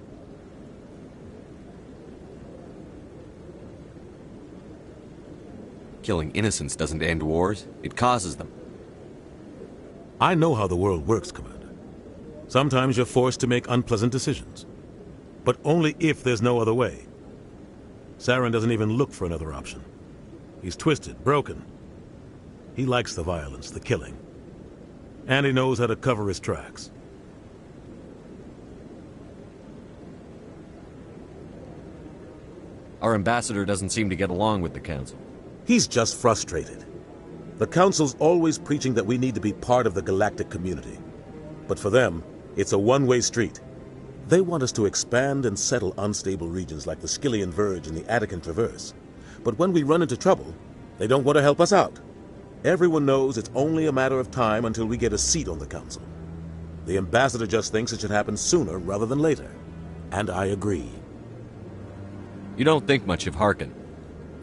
Killing innocents doesn't end wars, it causes them. I know how the world works, Commander. Sometimes you're forced to make unpleasant decisions. But only if there's no other way. Saren doesn't even look for another option. He's twisted, broken. He likes the violence, the killing. And he knows how to cover his tracks. Our ambassador doesn't seem to get along with the Council. He's just frustrated. The Council's always preaching that we need to be part of the galactic community. But for them, it's a one-way street. They want us to expand and settle unstable regions like the Skillian Verge and the Attican Traverse. But when we run into trouble, they don't want to help us out. Everyone knows it's only a matter of time until we get a seat on the Council. The ambassador just thinks it should happen sooner rather than later. And I agree. You don't think much of Harkin.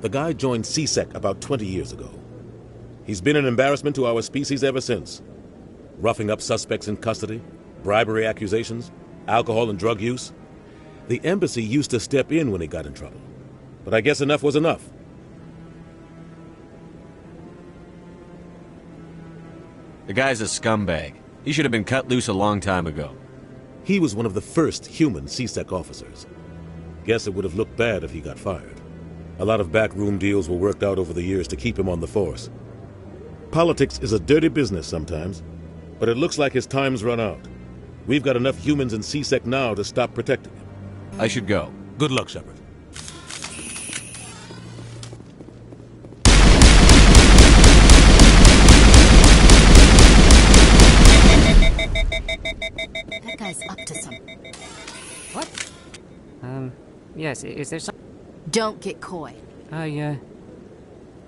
The guy joined CSEC about 20 years ago. He's been an embarrassment to our species ever since. Roughing up suspects in custody, bribery accusations, alcohol and drug use. The embassy used to step in when he got in trouble. But I guess enough was enough. The guy's a scumbag. He should have been cut loose a long time ago. He was one of the first human CSEC officers. Guess it would have looked bad if he got fired. A lot of backroom deals were worked out over the years to keep him on the force. Politics is a dirty business sometimes, but it looks like his time's run out. We've got enough humans in CSEC now to stop protecting him. I should go. Good luck, Shepard. That guy's up to something. What? Yes, is there some... Don't get coy. I'm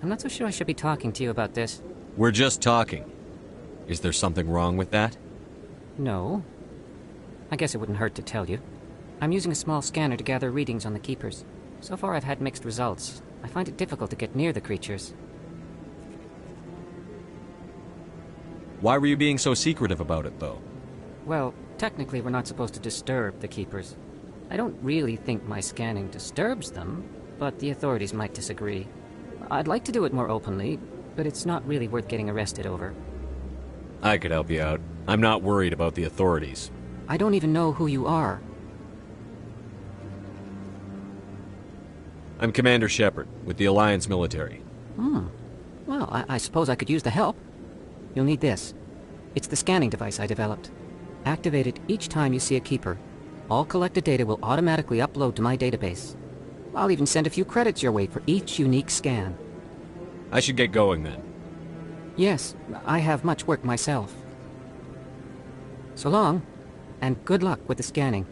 not so sure I should be talking to you about this. We're just talking. Is there something wrong with that? No. I guess it wouldn't hurt to tell you. I'm using a small scanner to gather readings on the Keepers. So far I've had mixed results. I find it difficult to get near the creatures. Why were you being so secretive about it, though? Well, technically we're not supposed to disturb the Keepers. I don't really think my scanning disturbs them, but the authorities might disagree. I'd like to do it more openly, but it's not really worth getting arrested over. I could help you out. I'm not worried about the authorities. I don't even know who you are. I'm Commander Shepard, with the Alliance military. Well, I suppose I could use the help. You'll need this. It's the scanning device I developed. Activate it each time you see a Keeper. All collected data will automatically upload to my database. I'll even send a few credits your way for each unique scan. I should get going then. Yes, I have much work myself. So long, and good luck with the scanning.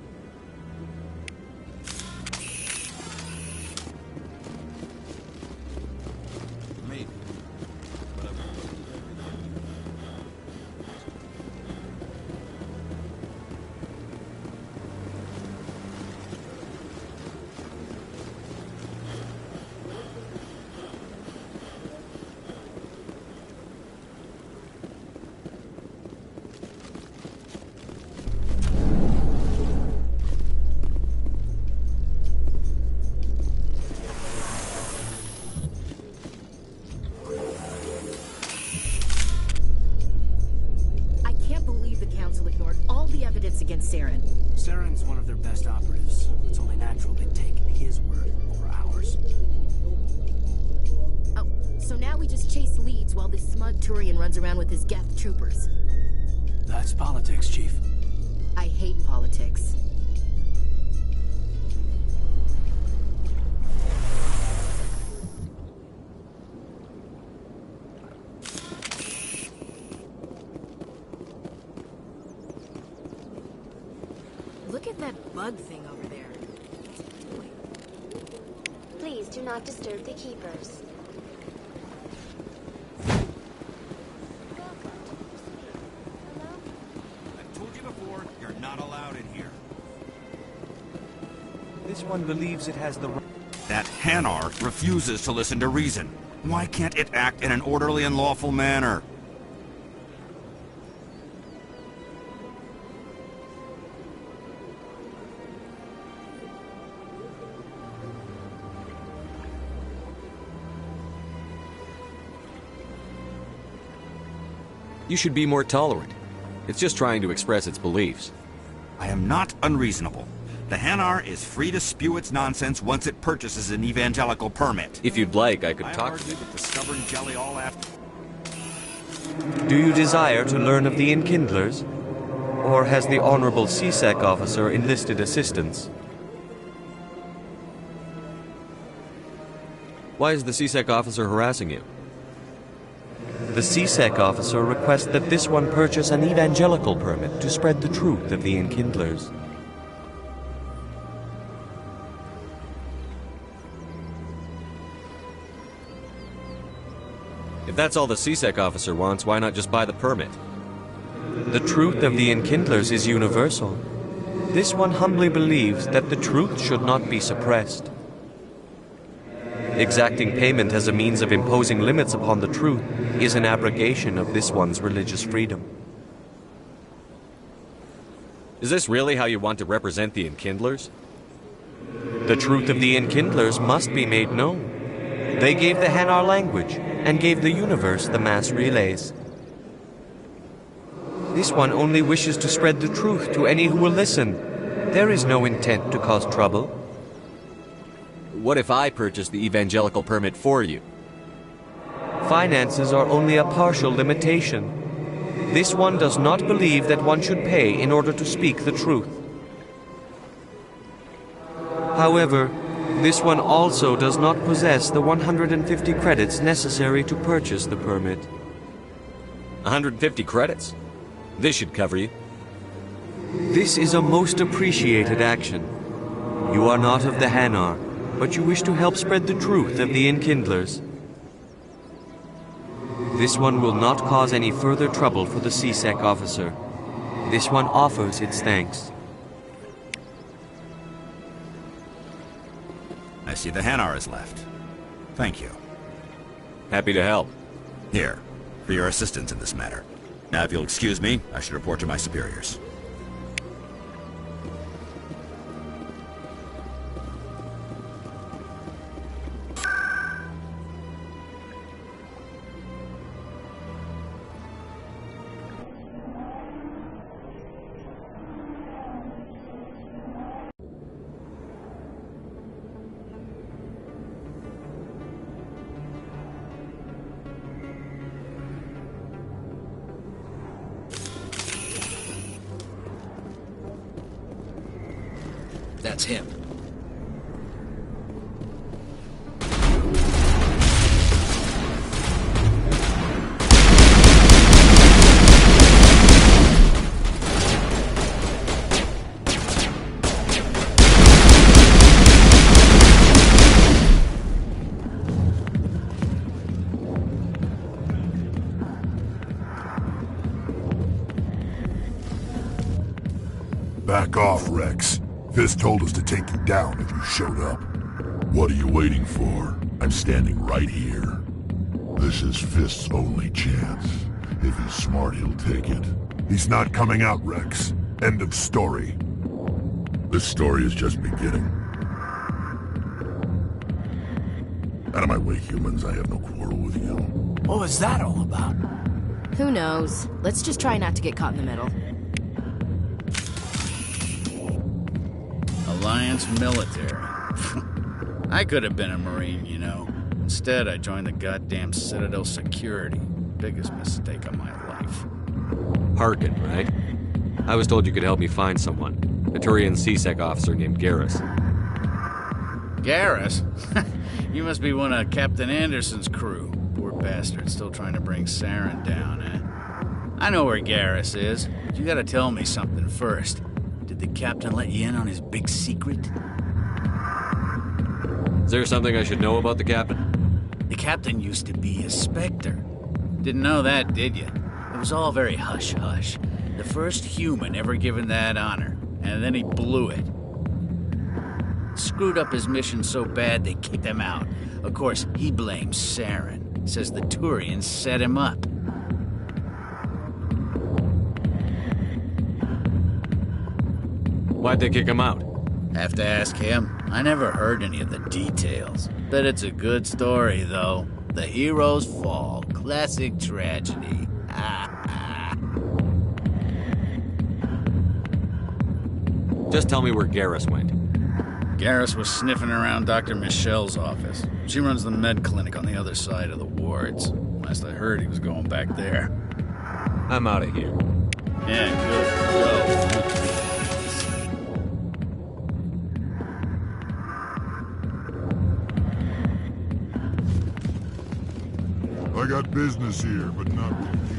their best operatives. It's only natural they'd take his word over ours. Oh, so now we just chase leads while this smug Turian runs around with his Geth troopers. That's politics, Chief. I hate politics. Look at that bug thing over there. What's it doing? Please do not disturb the keepers. I've told you before, you're not allowed in here. This one believes it has the... That Hanar refuses to listen to reason. Why can't it act in an orderly and lawful manner? You should be more tolerant. It's just trying to express its beliefs. I am not unreasonable. The Hanar is free to spew its nonsense once it purchases an evangelical permit. If you'd like, I could talk to you. With the stubborn jelly all after. Do you desire to learn of the Enkindlers? Or has the Honorable CSEC officer enlisted assistance? Why is the CSEC officer harassing you? The CSEC officer requests that this one purchase an evangelical permit to spread the truth of the Enkindlers. If that's all the CSEC officer wants, why not just buy the permit? The truth of the Enkindlers is universal. This one humbly believes that the truth should not be suppressed. Exacting payment as a means of imposing limits upon the truth is an abrogation of this one's religious freedom. Is this really how you want to represent the Enkindlers? The truth of the Enkindlers must be made known. They gave the Hanar language and gave the universe the mass relays. This one only wishes to spread the truth to any who will listen. There is no intent to cause trouble. What if I purchase the evangelical permit for you? Finances are only a partial limitation. This one does not believe that one should pay in order to speak the truth. However, this one also does not possess the 150 credits necessary to purchase the permit. 150 credits? This should cover you. This is a most appreciated action. You are not of the Hanar, but you wish to help spread the truth of the Enkindlers. This one will not cause any further trouble for the CSEC officer. This one offers its thanks. I see the Hanar is left. Thank you. Happy to help. Here, for your assistance in this matter. Now, if you'll excuse me, I should report to my superiors. That's him. Back off, Rex. Fist told us to take you down if you showed up. What are you waiting for? I'm standing right here. This is Fist's only chance. If he's smart, he'll take it. He's not coming out, Rex. End of story. This story is just beginning. Out of my way, humans. I have no quarrel with you. What was that all about? Who knows? Let's just try not to get caught in the middle. Alliance military. I could have been a Marine, you know. Instead, I joined the goddamn Citadel security. Biggest mistake of my life. Harkin, right? I was told you could help me find someone. A Turian CSEC officer named Garrus. Garrus? You must be one of Captain Anderson's crew. Poor bastard, still trying to bring Saren down, eh? I know where Garrus is, but you gotta tell me something first. Did the captain let you in on his big secret? Is there something I should know about the captain? The captain used to be a Spectre. Didn't know that, did you? It was all very hush-hush. The first human ever given that honor, and then he blew it. Screwed up his mission so bad they kicked him out. Of course, he blames Saren. Says the Turians set him up. Why'd they kick him out? Have to ask him. I never heard any of the details. Bet it's a good story, though. The hero's fall. Classic tragedy. Just tell me where Garrus went. Garrus was sniffing around Dr. Michelle's office. She runs the med clinic on the other side of the wards. Last I heard, he was going back there. I'm out of here. Yeah, good. Go. I got business here, but not with you.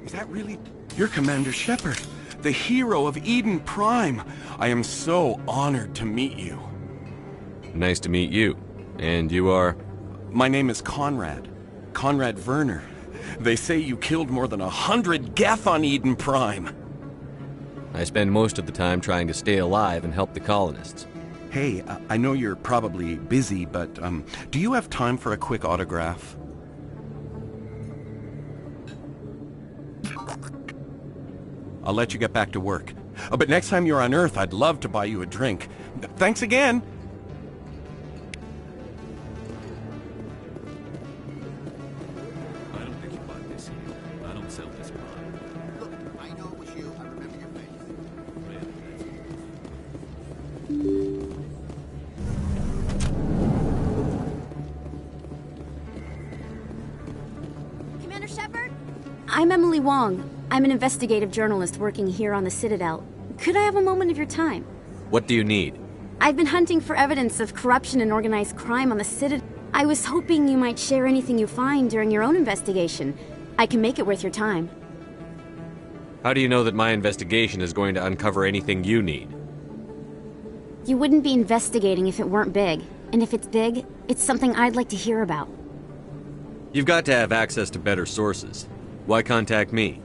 Is that really... You're Commander Shepard, the hero of Eden Prime. I am so honored to meet you. Nice to meet you. And you are? My name is Conrad. Conrad Werner. They say you killed more than 100 Geth on Eden Prime. I spend most of the time trying to stay alive and help the colonists. Hey, I know you're probably busy, but do you have time for a quick autograph? I'll let you get back to work. But next time you're on Earth, I'd love to buy you a drink. Thanks again! I don't think you bought this here. I don't sell this product. Look, I know it was you. I remember your face. Commander Shepard? I'm Emily Wong. I'm an investigative journalist working here on the Citadel. Could I have a moment of your time? What do you need? I've been hunting for evidence of corruption and organized crime on the Citadel. I was hoping you might share anything you find during your own investigation. I can make it worth your time. How do you know that my investigation is going to uncover anything you need? You wouldn't be investigating if it weren't big. And if it's big, it's something I'd like to hear about. You've got to have access to better sources. Why contact me?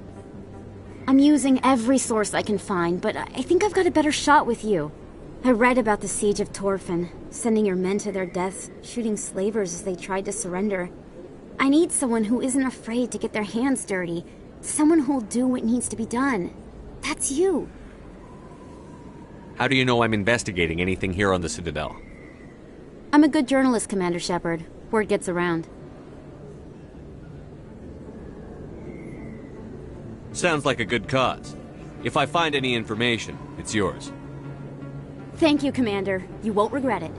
I'm using every source I can find, but I think I've got a better shot with you. I read about the siege of Torfin, sending your men to their deaths, shooting slavers as they tried to surrender. I need someone who isn't afraid to get their hands dirty. Someone who'll do what needs to be done. That's you. How do you know I'm investigating anything here on the Citadel? I'm a good journalist, Commander Shepard. Word gets around. Sounds like a good cause. If I find any information, it's yours. Thank you, Commander. You won't regret it.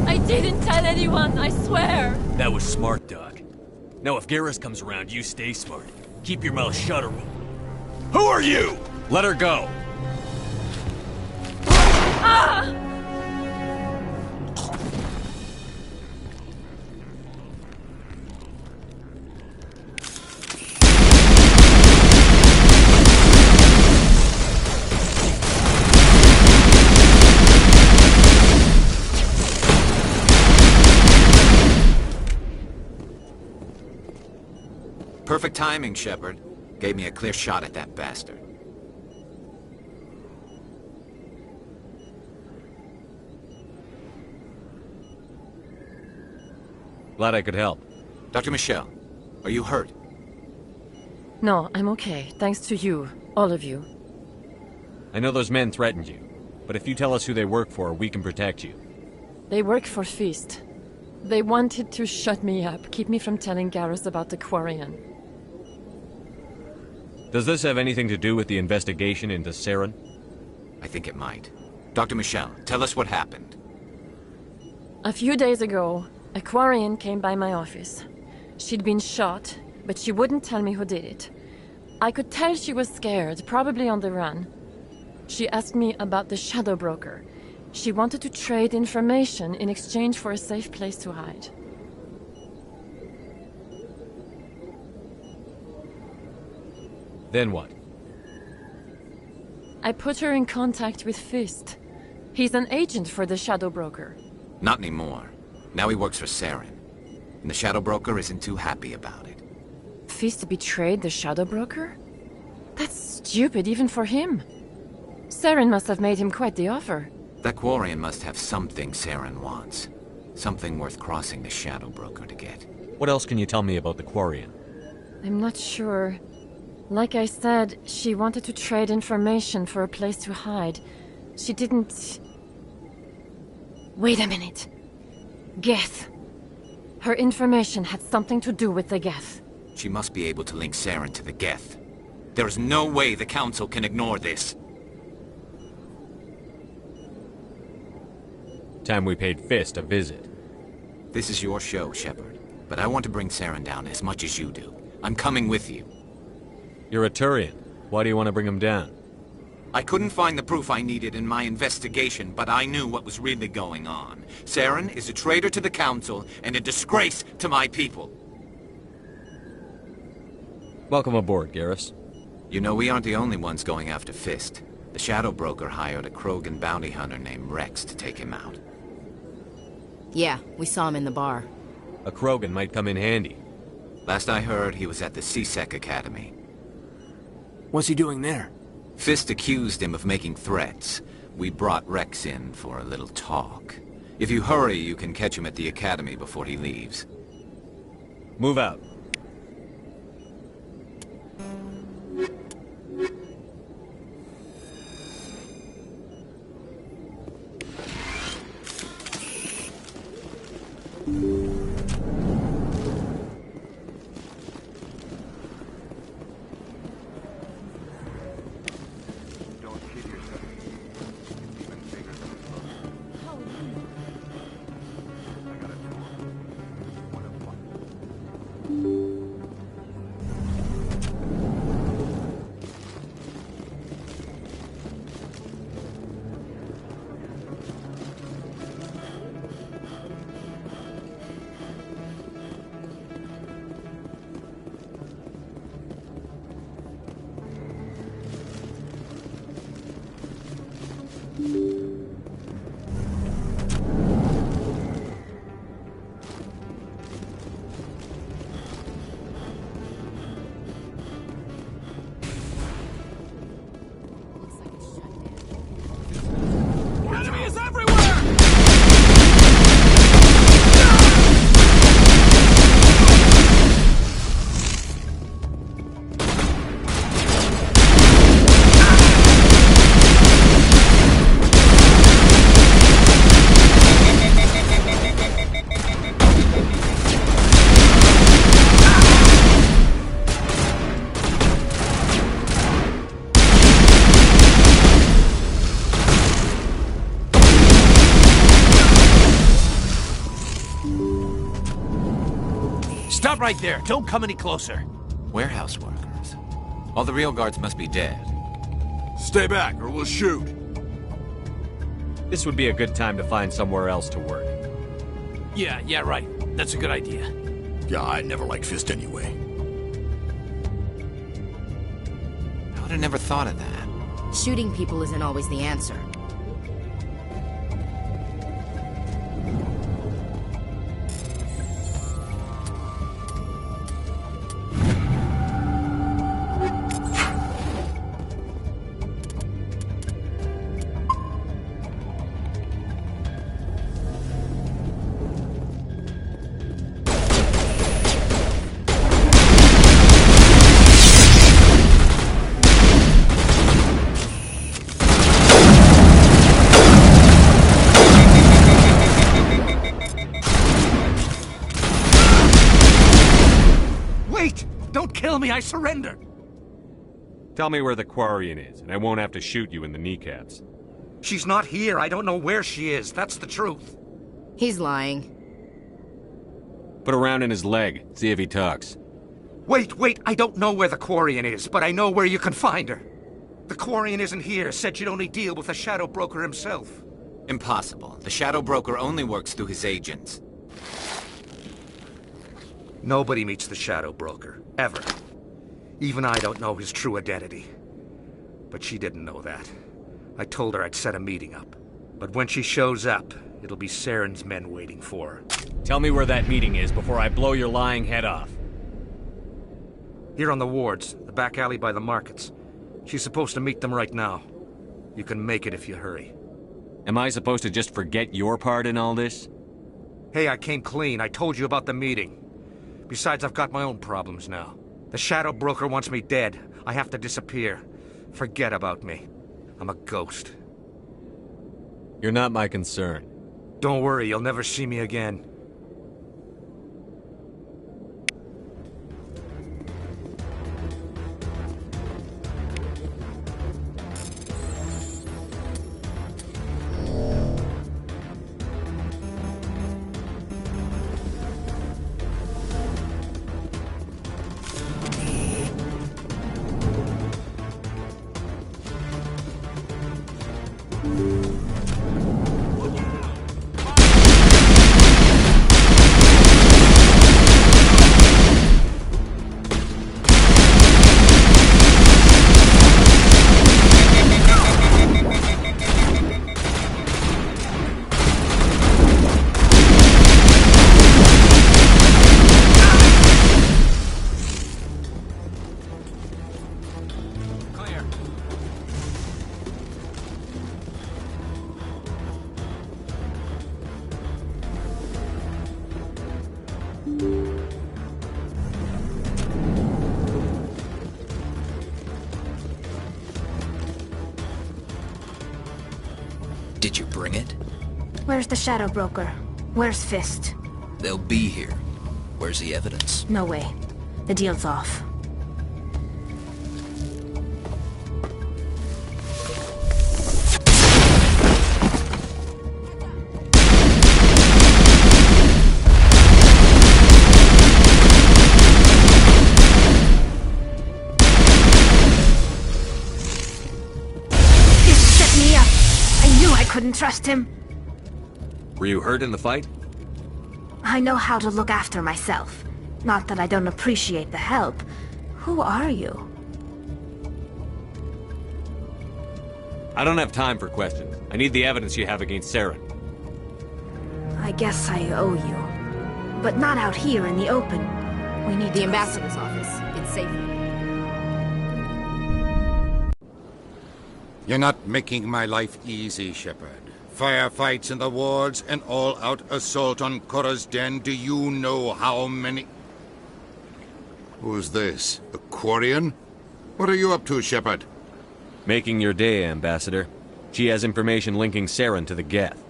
I didn't tell anyone, I swear! That was smart, Doc. Now if Garrus comes around, you stay smart. Keep your mouth shut or... Who are you? Let her go! Ah! Perfect timing, Shepard. Gave me a clear shot at that bastard. Glad I could help. Dr. Michelle, are you hurt? No, I'm okay. Thanks to you. All of you. I know those men threatened you, but if you tell us who they work for, we can protect you. They work for Feast. They wanted to shut me up, keep me from telling Garrus about the Quarian. Does this have anything to do with the investigation into Saren? I think it might. Dr. Michelle, tell us what happened. A few days ago, a Quarian came by my office. She'd been shot, but she wouldn't tell me who did it. I could tell she was scared, probably on the run. She asked me about the Shadow Broker. She wanted to trade information in exchange for a safe place to hide. Then what? I put her in contact with Fist. He's an agent for the Shadow Broker. Not anymore. Now he works for Saren. And the Shadow Broker isn't too happy about it. Fist betrayed the Shadow Broker? That's stupid even for him. Saren must have made him quite the offer. That Quarian must have something Saren wants. Something worth crossing the Shadow Broker to get. What else can you tell me about the Quarian? I'm not sure. Like I said, she wanted to trade information for a place to hide. She didn't... Wait a minute. Geth. Her information had something to do with the Geth. She must be able to link Saren to the Geth. There is no way the Council can ignore this. Time we paid Fist a visit. This is your show, Shepard. But I want to bring Saren down as much as you do. I'm coming with you. You're a Turian. Why do you want to bring him down? I couldn't find the proof I needed in my investigation, but I knew what was really going on. Saren is a traitor to the Council and a disgrace to my people. Welcome aboard, Garrus. You know, we aren't the only ones going after Fist. The Shadow Broker hired a Krogan bounty hunter named Rex to take him out. Yeah, we saw him in the bar. A Krogan might come in handy. Last I heard, he was at the C-Sec Academy. What's he doing there? Fist accused him of making threats. We brought Rex in for a little talk. If you hurry, you can catch him at the Academy before he leaves. Move out. Stop right there. Don't come any closer. Warehouse workers. All the real guards must be dead. Stay back, or we'll shoot. This would be a good time to find somewhere else to work. Yeah, right. That's a good idea. Yeah, I never liked Fist anyway. I would have never thought of that. Shooting people isn't always the answer. me I surrender. Tell me where the Quarian is, and I won't have to shoot you in the kneecaps. She's not here. I don't know where she is. That's the truth. He's lying. Put a round in his leg, see if he talks. Wait, I don't know where the Quarian is, but I know where you can find her. The Quarian isn't here, said she'd only deal with the Shadow Broker himself. Impossible. The Shadow Broker only works through his agents. Nobody meets the Shadow Broker, ever. Even I don't know his true identity. But she didn't know that. I told her I'd set a meeting up. But when she shows up, it'll be Saren's men waiting for her. Tell me where that meeting is before I blow your lying head off. Here on the wards, the back alley by the markets. She's supposed to meet them right now. You can make it if you hurry. Am I supposed to just forget your part in all this? Hey, I came clean. I told you about the meeting. Besides, I've got my own problems now. The Shadow Broker wants me dead. I have to disappear. Forget about me. I'm a ghost. You're not my concern. Don't worry, you'll never see me again. Did you bring it? Where's the Shadow Broker? Where's Fist? They'll be here. Where's the evidence? No way. The deal's off. Couldn't trust him. Were you hurt in the fight? I know how to look after myself. Not that I don't appreciate the help. Who are you? I don't have time for questions. I need the evidence you have against Saren. I guess I owe you. But not out here in the open. We need the ambassador's office. It's safe. You're not making my life easy, Shepard. Firefights in the wards, an all-out assault on Korra's den. Do you know how many... Who's this? A Quarian? What are you up to, Shepard? Making your day, Ambassador. She has information linking Saren to the Geth.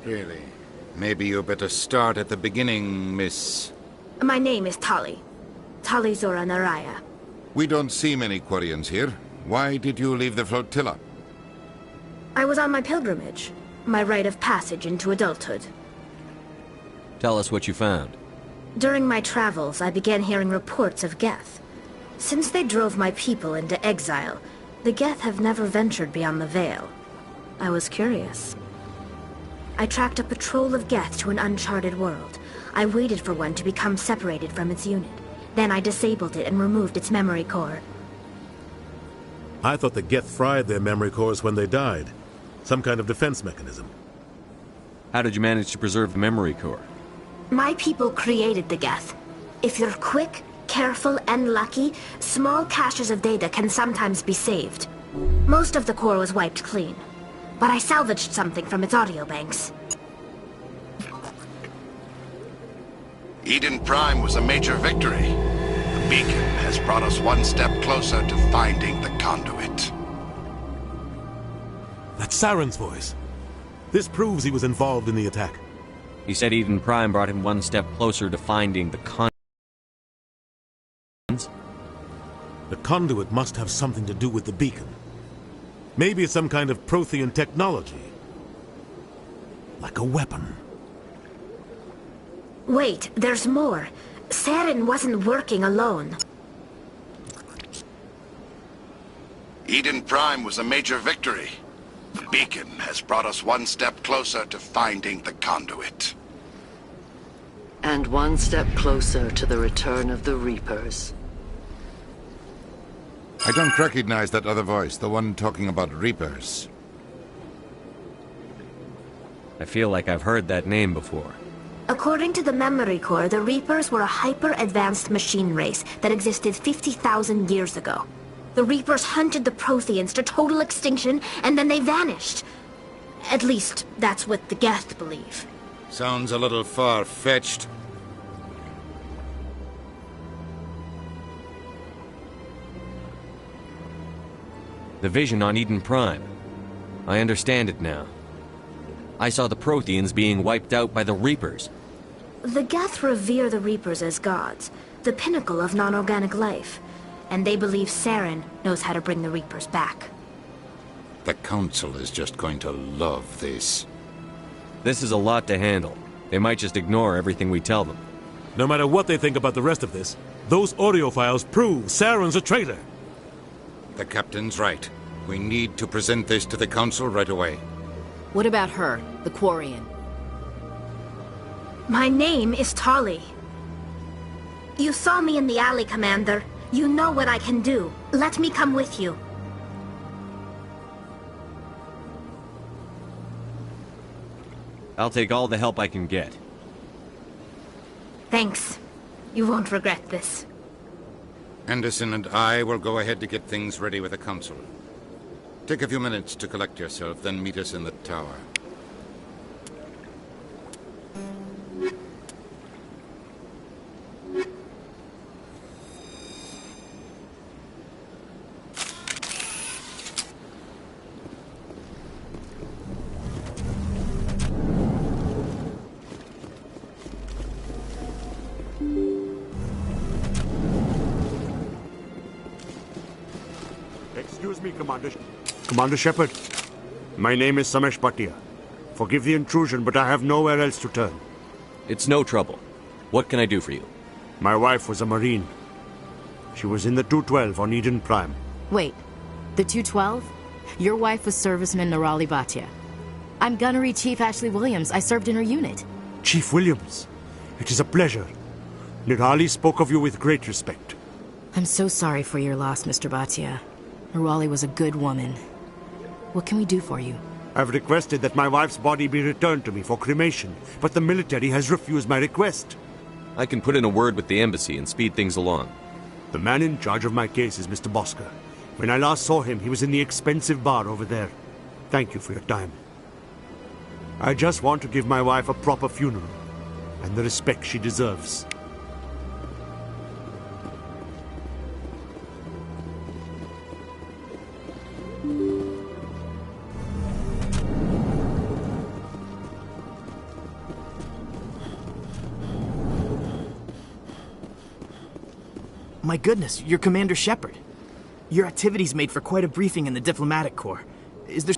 Really? Maybe you better start at the beginning, Miss... My name is Tali. Tali Zora Naraya. We don't see many Quarians here. Why did you leave the flotilla? I was on my pilgrimage. My rite of passage into adulthood. Tell us what you found. During my travels, I began hearing reports of Geth. Since they drove my people into exile, the Geth have never ventured beyond the Veil. I was curious. I tracked a patrol of Geth to an uncharted world. I waited for one to become separated from its unit. Then I disabled it and removed its memory core. I thought the Geth fried their memory cores when they died. Some kind of defense mechanism. How did you manage to preserve the memory core? My people created the Geth. If you're quick, careful, and lucky, small caches of data can sometimes be saved. Most of the core was wiped clean, but I salvaged something from its audio banks. Eden Prime was a major victory. The beacon has brought us one step closer to finding the conduit. That's Saren's voice. This proves he was involved in the attack. He said Eden Prime brought him one step closer to finding the conduit. The conduit must have something to do with the beacon. Maybe it's some kind of Prothean technology. Like a weapon. Wait, there's more. Saren wasn't working alone. Eden Prime was a major victory. The beacon has brought us one step closer to finding the conduit. And one step closer to the return of the Reapers. I don't recognize that other voice, the one talking about Reapers. I feel like I've heard that name before. According to the Memory Core, the Reapers were a hyper-advanced machine race that existed 50,000 years ago. The Reapers hunted the Protheans to total extinction, and then they vanished. At least, that's what the Geth believe. Sounds a little far-fetched. The vision on Eden Prime. I understand it now. I saw the Protheans being wiped out by the Reapers. The Geth revere the Reapers as gods, the pinnacle of non-organic life. And they believe Saren knows how to bring the Reapers back. The Council is just going to love this. This is a lot to handle. They might just ignore everything we tell them. No matter what they think about the rest of this, those audio files prove Saren's a traitor. The Captain's right. We need to present this to the Council right away. What about her, the Quarian? My name is Tali. You saw me in the alley, Commander. You know what I can do. Let me come with you. I'll take all the help I can get. Thanks. You won't regret this. Anderson and I will go ahead to get things ready with the Council. Take a few minutes to collect yourself, then meet us in the tower. Excuse me, Commander Shepard. My name is Samesh Bhatia. Forgive the intrusion, but I have nowhere else to turn. It's no trouble. What can I do for you? My wife was a Marine. She was in the 212 on Eden Prime. Wait, the 212? Your wife was serviceman Nirali Bhatia. I'm Gunnery Chief Ashley Williams. I served in her unit. Chief Williams, it is a pleasure. Nirali spoke of you with great respect. I'm so sorry for your loss, Mr. Bhatia. Nirali was a good woman. What can we do for you? I've requested that my wife's body be returned to me for cremation, but the military has refused my request. I can put in a word with the embassy and speed things along. The man in charge of my case is Mr. Bosker. When I last saw him, he was in the expensive bar over there. Thank you for your time. I just want to give my wife a proper funeral, and the respect she deserves. My goodness, you're Commander Shepard. Your activities made for quite a briefing in the Diplomatic Corps. Is there...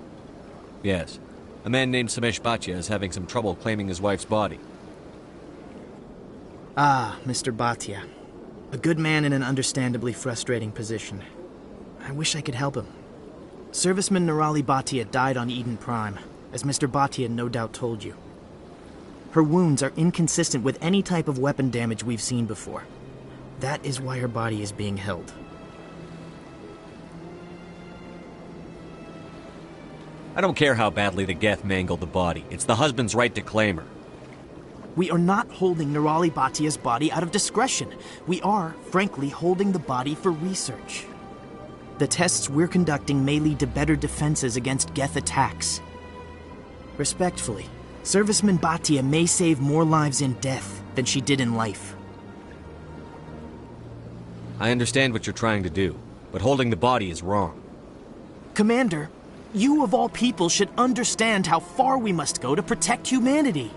Yes. A man named Samesh Bhatia is having some trouble claiming his wife's body. Ah, Mr. Bhatia. A good man in an understandably frustrating position. I wish I could help him. Serviceman Nirali Bhatia died on Eden Prime, as Mr. Bhatia no doubt told you. Her wounds are inconsistent with any type of weapon damage we've seen before. That is why her body is being held. I don't care how badly the Geth mangled the body. It's the husband's right to claim her. We are not holding Nirali Bhatia's body out of discretion. We are, frankly, holding the body for research. The tests we're conducting may lead to better defenses against Geth attacks. Respectfully, Serviceman Bhatia may save more lives in death than she did in life. I understand what you're trying to do, but holding the body is wrong. Commander, you of all people should understand how far we must go to protect humanity.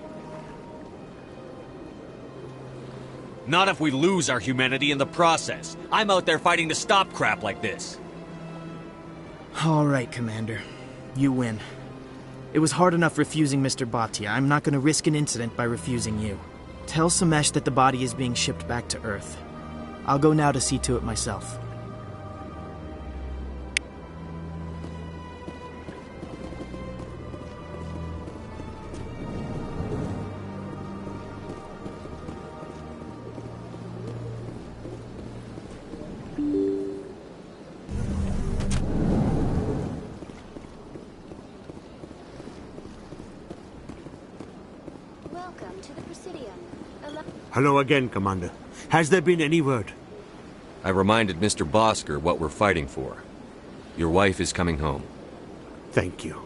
Not if we lose our humanity in the process. I'm out there fighting to stop crap like this. All right, Commander. You win. It was hard enough refusing Mr. Bhatia. I'm not going to risk an incident by refusing you. Tell Samesh that the body is being shipped back to Earth. I'll go now to see to it myself. Welcome to the Presidium. Hello again, Commander. Has there been any word? I reminded Mr. Bosker what we're fighting for. Your wife is coming home. Thank you.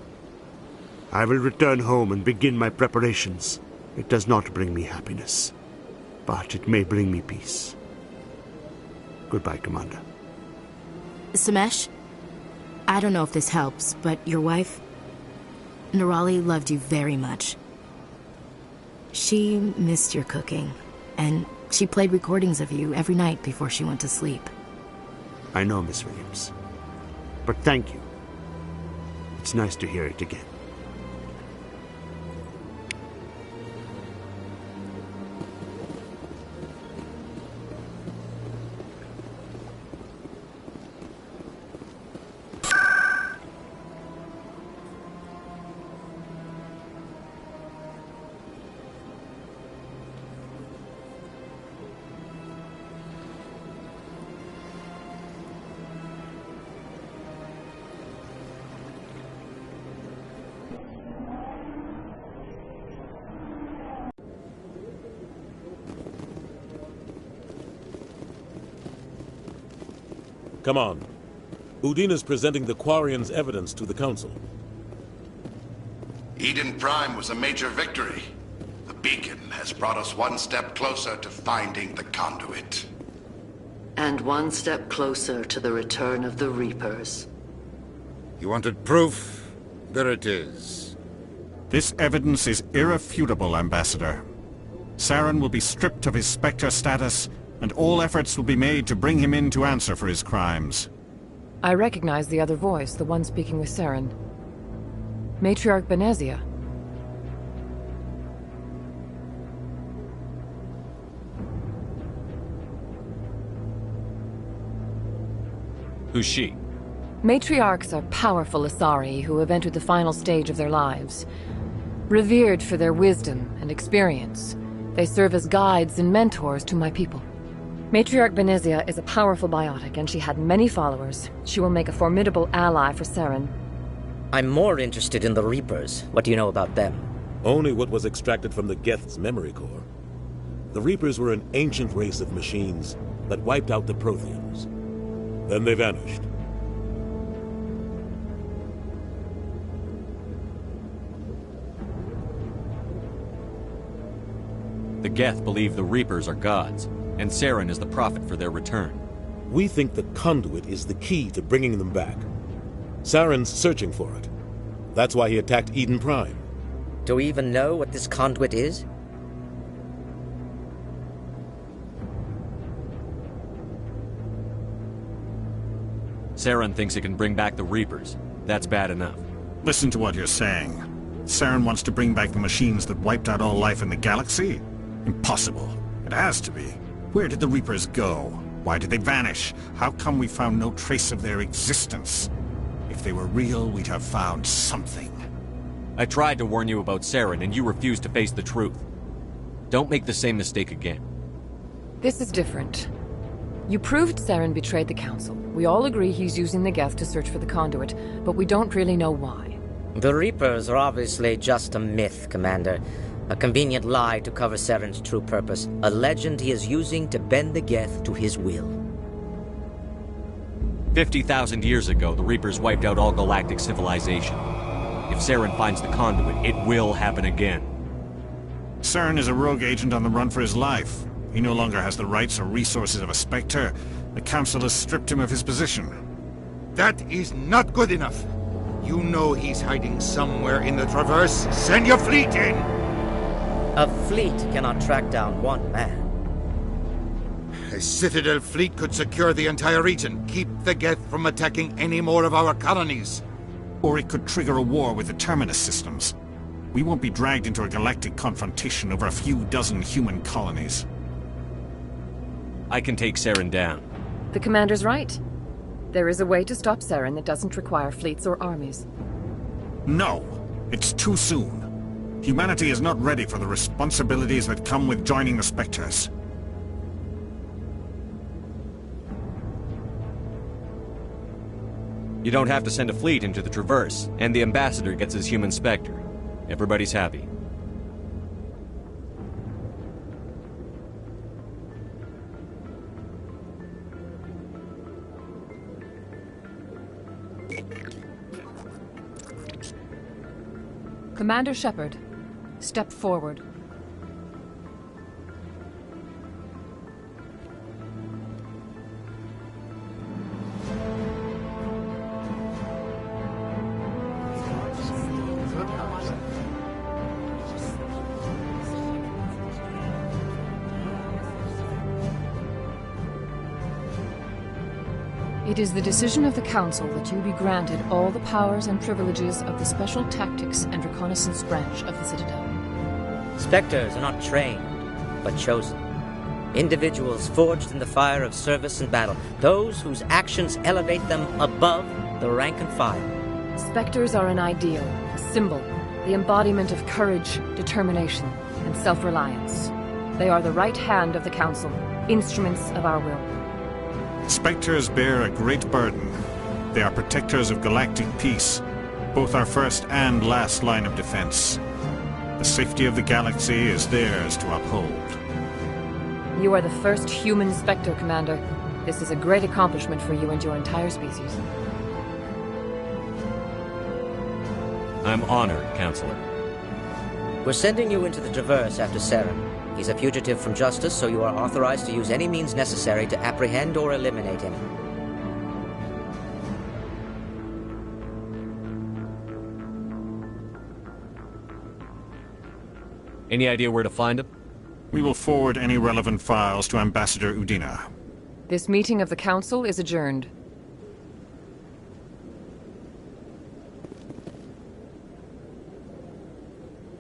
I will return home and begin my preparations. It does not bring me happiness, but it may bring me peace. Goodbye, Commander. Samesh, I don't know if this helps, but your wife, Nirali, loved you very much. She missed your cooking, and she played recordings of you every night before she went to sleep. I know, Miss Williams. But thank you. It's nice to hear it again. Come on. Udina's presenting the Quarian's evidence to the Council. Eden Prime was a major victory. The beacon has brought us one step closer to finding the conduit. And one step closer to the return of the Reapers. You wanted proof? There it is. This evidence is irrefutable, Ambassador. Saren will be stripped of his Spectre status, and all efforts will be made to bring him in to answer for his crimes. I recognize the other voice, the one speaking with Saren. Matriarch Benezia. Who's she? Matriarchs are powerful Asari who have entered the final stage of their lives. Revered for their wisdom and experience, they serve as guides and mentors to my people. Matriarch Benezia is a powerful biotic, and she had many followers. She will make a formidable ally for Saren. I'm more interested in the Reapers. What do you know about them? Only what was extracted from the Geth's memory core. The Reapers were an ancient race of machines that wiped out the Protheans. Then they vanished. The Geth believe the Reapers are gods, and Saren is the prophet for their return. We think the conduit is the key to bringing them back. Saren's searching for it. That's why he attacked Eden Prime. Do we even know what this conduit is? Saren thinks it can bring back the Reapers. That's bad enough. Listen to what you're saying. Saren wants to bring back the machines that wiped out all life in the galaxy? Impossible. It has to be. Where did the Reapers go? Why did they vanish? How come we found no trace of their existence? If they were real, we'd have found something. I tried to warn you about Saren, and you refused to face the truth. Don't make the same mistake again. This is different. You proved Saren betrayed the Council. We all agree he's using the Geth to search for the conduit, but we don't really know why. The Reapers are obviously just a myth, Commander. A convenient lie to cover Saren's true purpose. A legend he is using to bend the Geth to his will. 50,000 years ago, the Reapers wiped out all galactic civilization. If Saren finds the conduit, it will happen again. Saren is a rogue agent on the run for his life. He no longer has the rights or resources of a Spectre. The Council has stripped him of his position. That is not good enough. You know he's hiding somewhere in the Traverse. Send your fleet in! A fleet cannot track down one man. A Citadel fleet could secure the entire region, keep the Geth from attacking any more of our colonies. Or it could trigger a war with the Terminus systems. We won't be dragged into a galactic confrontation over a few dozen human colonies. I can take Saren down. The commander's right. There is a way to stop Saren that doesn't require fleets or armies. No! It's too soon. Humanity is not ready for the responsibilities that come with joining the Spectres. You don't have to send a fleet into the Traverse, and the Ambassador gets his human Spectre. Everybody's happy. Commander Shepard, step forward. It is the decision of the Council that you be granted all the powers and privileges of the Special Tactics and Reconnaissance branch of the Citadel. Spectres are not trained, but chosen. Individuals forged in the fire of service and battle. Those whose actions elevate them above the rank and file. Spectres are an ideal, a symbol, the embodiment of courage, determination, and self-reliance. They are the right hand of the Council, instruments of our will. Spectres bear a great burden. They are protectors of galactic peace, both our first and last line of defense. The safety of the galaxy is theirs to uphold. You are the first human Spectre, Commander. This is a great accomplishment for you and your entire species. I'm honored, Counselor. We're sending you into the Traverse after Saren. He's a fugitive from justice, so you are authorized to use any means necessary to apprehend or eliminate him. Any idea where to find him? We will forward any relevant files to Ambassador Udina. This meeting of the Council is adjourned.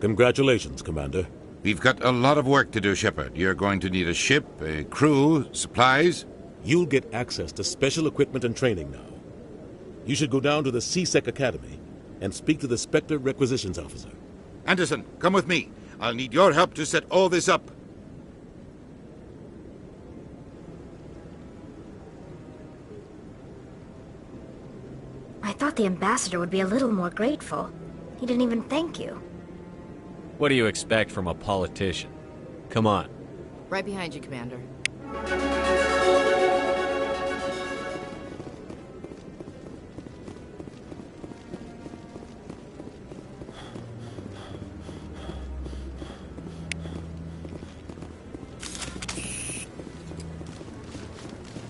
Congratulations, Commander. We've got a lot of work to do, Shepard. You're going to need a ship, a crew, supplies. You'll get access to special equipment and training now. You should go down to the CSEC Academy and speak to the Spectre Requisitions Officer. Anderson, come with me. I'll need your help to set all this up. I thought the ambassador would be a little more grateful. He didn't even thank you. What do you expect from a politician? Come on. Right behind you, Commander.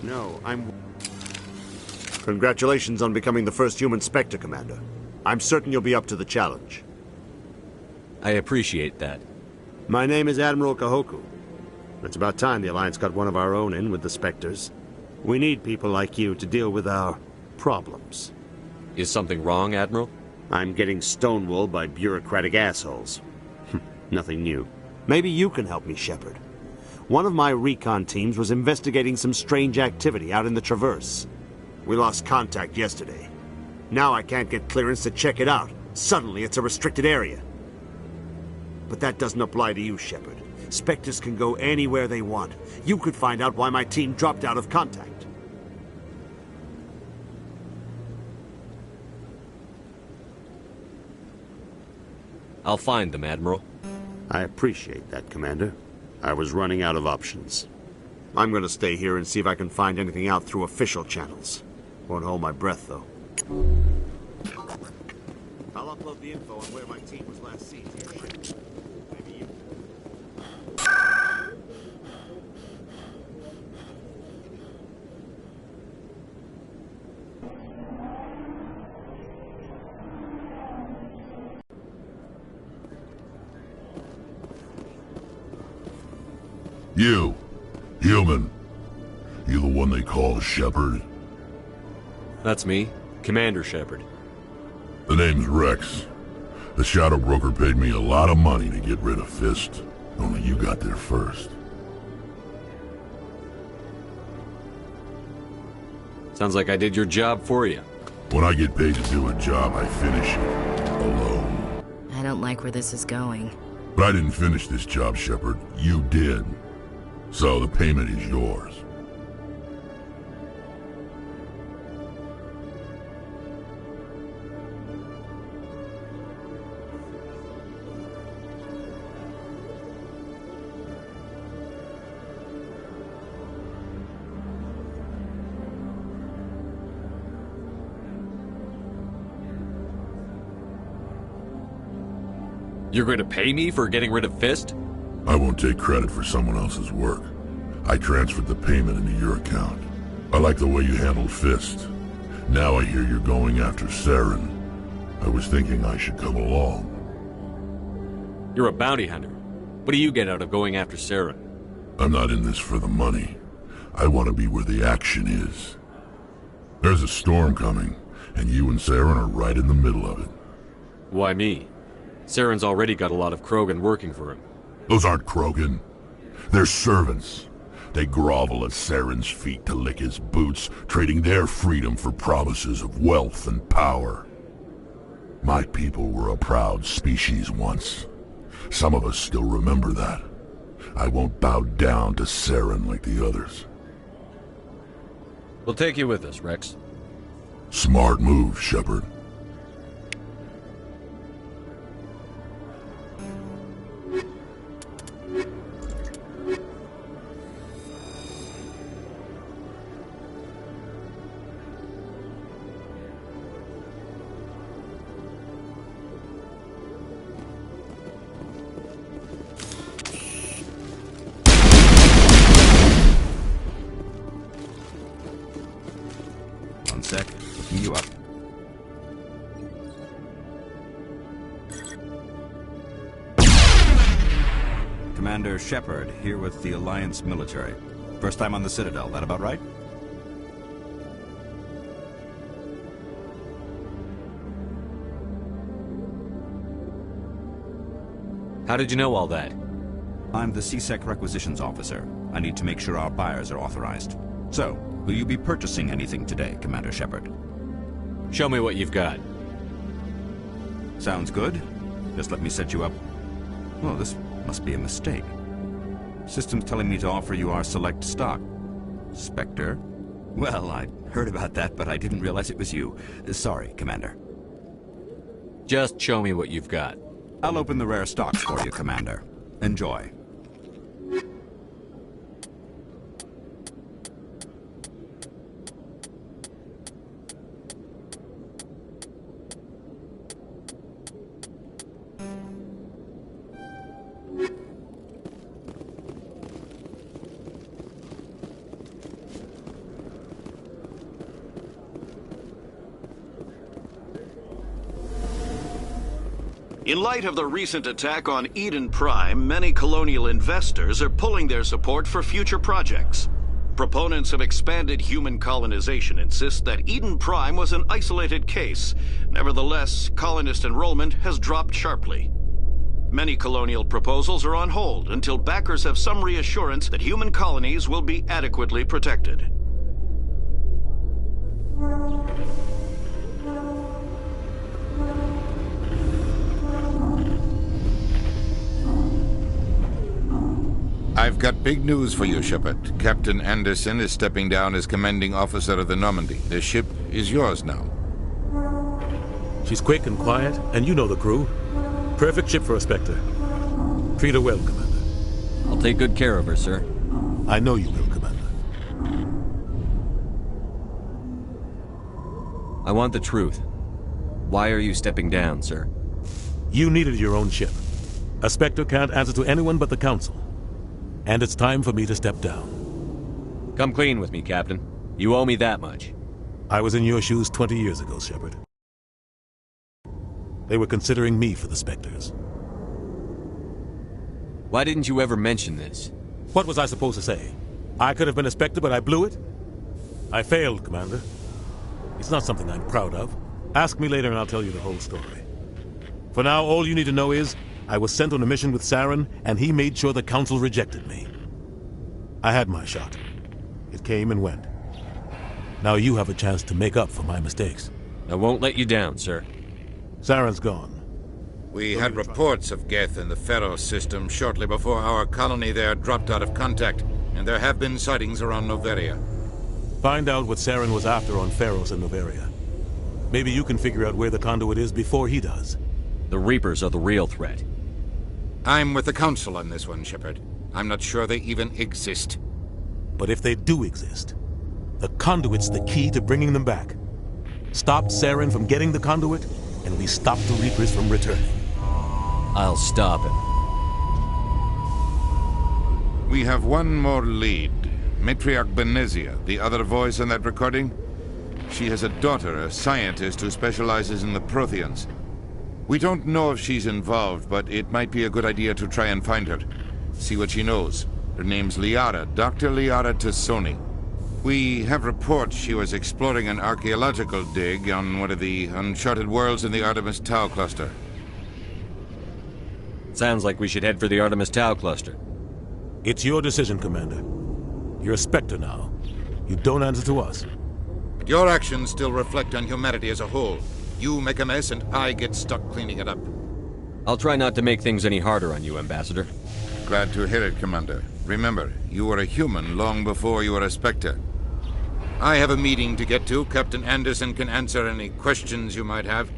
No, Congratulations on becoming the first human Spectre, Commander. I'm certain you'll be up to the challenge. I appreciate that. My name is Admiral Kahoku. It's about time the Alliance got one of our own in with the Spectres. We need people like you to deal with our problems. Is something wrong, Admiral? I'm getting stonewalled by bureaucratic assholes. Nothing new. Maybe you can help me, Shepard. One of my recon teams was investigating some strange activity out in the Traverse. We lost contact yesterday. Now I can't get clearance to check it out. Suddenly it's a restricted area. But that doesn't apply to you, Shepard. Spectres can go anywhere they want. You could find out why my team dropped out of contact. I'll find them, Admiral. I appreciate that, Commander. I was running out of options. I'm going to stay here and see if I can find anything out through official channels. Won't hold my breath, though. I'll upload the info on where my team was last seen here. Maybe you... You, human. You the one they call Shepard? That's me, Commander Shepard. The name's Rex. The Shadow Broker paid me a lot of money to get rid of Fist. Only you got there first. Sounds like I did your job for you. When I get paid to do a job, I finish it. Alone. I don't like where this is going. But I didn't finish this job, Shepard. You did. So the payment is yours. You're going to pay me for getting rid of Fist? I won't take credit for someone else's work. I transferred the payment into your account. I like the way you handled Fist. Now I hear you're going after Saren. I was thinking I should come along. You're a bounty hunter. What do you get out of going after Saren? I'm not in this for the money. I want to be where the action is. There's a storm coming, and you and Saren are right in the middle of it. Why me? Saren's already got a lot of Krogan working for him. Those aren't Krogan. They're servants. They grovel at Saren's feet to lick his boots, trading their freedom for promises of wealth and power. My people were a proud species once. Some of us still remember that. I won't bow down to Saren like the others. We'll take you with us, Rex. Smart move, Shepard. One sec, looking you up. Commander Shepard, here with the Alliance military. First time on the Citadel, that about right? How did you know all that? I'm the CSEC requisitions officer. I need to make sure our buyers are authorized. So, will you be purchasing anything today, Commander Shepard? Show me what you've got. Sounds good. Just let me set you up. Oh, this must be a mistake. System's telling me to offer you our select stock. Spectre? Well, I heard about that, but I didn't realize it was you. Sorry, Commander. Just show me what you've got. I'll open the rare stocks for you, Commander. Enjoy. In light of the recent attack on Eden Prime, many colonial investors are pulling their support for future projects. Proponents of expanded human colonization insist that Eden Prime was an isolated case. Nevertheless, colonist enrollment has dropped sharply. Many colonial proposals are on hold until backers have some reassurance that human colonies will be adequately protected. I've got big news for you, Shepard. Captain Anderson is stepping down as commanding officer of the Normandy. The ship is yours now. She's quick and quiet, and you know the crew. Perfect ship for a Spectre. Treat her well, Commander. I'll take good care of her, sir. I know you will, Commander. I want the truth. Why are you stepping down, sir? You needed your own ship. A Spectre can't answer to anyone but the Council. And it's time for me to step down. Come clean with me, Captain. You owe me that much. I was in your shoes 20 years ago, Shepard. They were considering me for the Spectres. Why didn't you ever mention this? What was I supposed to say? I could have been a Spectre, but I blew it. I failed, Commander. It's not something I'm proud of. Ask me later and I'll tell you the whole story. For now, all you need to know is, I was sent on a mission with Saren, and he made sure the Council rejected me. I had my shot. It came and went. Now you have a chance to make up for my mistakes. I won't let you down, sir. Saren's gone. We had reports of Geth in the Pharaoh system shortly before our colony there dropped out of contact, and there have been sightings around Noveria. Find out what Saren was after on Pharos and Noveria. Maybe you can figure out where the conduit is before he does. The Reapers are the real threat. I'm with the Council on this one, Shepard. I'm not sure they even exist. But if they do exist, the conduit's the key to bringing them back. Stop Saren from getting the conduit, and we stop the Reapers from returning. I'll stop him. We have one more lead. Matriarch Benezia, the other voice in that recording. She has a daughter, a scientist who specializes in the Protheans. We don't know if she's involved, but it might be a good idea to try and find her. See what she knows. Her name's Liara, Dr. Liara Tassoni. We have reports she was exploring an archaeological dig on one of the uncharted worlds in the Artemis Tau cluster. Sounds like we should head for the Artemis Tau cluster. It's your decision, Commander. You're a Spectre now. You don't answer to us. But your actions still reflect on humanity as a whole. You make a mess and I get stuck cleaning it up. I'll try not to make things any harder on you, Ambassador. Glad to hear it, Commander. Remember, you were a human long before you were a Spectre. I have a meeting to get to. Captain Anderson can answer any questions you might have.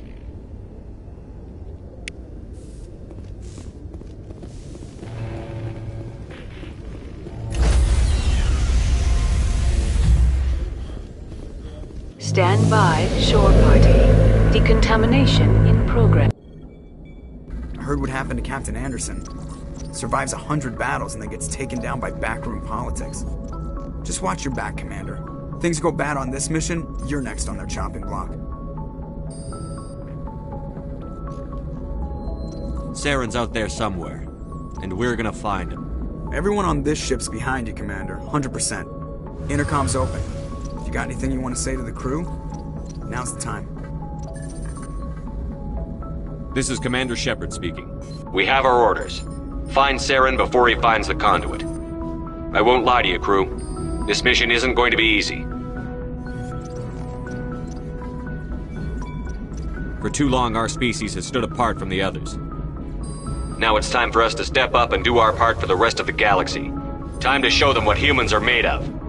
Stand by, shore party. Decontamination in progress. I heard what happened to Captain Anderson. Survives 100 battles and then gets taken down by backroom politics. Just watch your back, Commander. Things go bad on this mission, you're next on their chopping block. Saren's out there somewhere, and we're gonna find him. Everyone on this ship's behind you, Commander. 100%. Intercom's open. If you got anything you want to say to the crew, now's the time. This is Commander Shepard speaking. We have our orders. Find Saren before he finds the conduit. I won't lie to you, crew. This mission isn't going to be easy. For too long, our species has stood apart from the others. Now it's time for us to step up and do our part for the rest of the galaxy. Time to show them what humans are made of.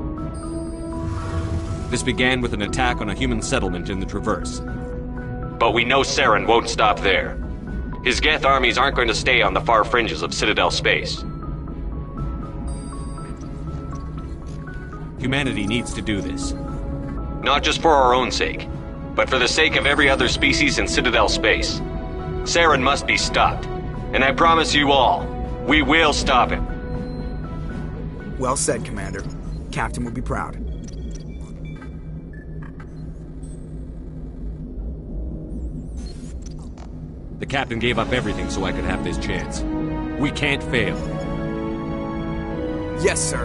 This began with an attack on a human settlement in the Traverse. But we know Saren won't stop there. His Geth armies aren't going to stay on the far fringes of Citadel space. Humanity needs to do this. Not just for our own sake, but for the sake of every other species in Citadel space. Saren must be stopped. And I promise you all, we will stop him. Well said, Commander. Captain will be proud. The captain gave up everything so I could have this chance. We can't fail. Yes, sir.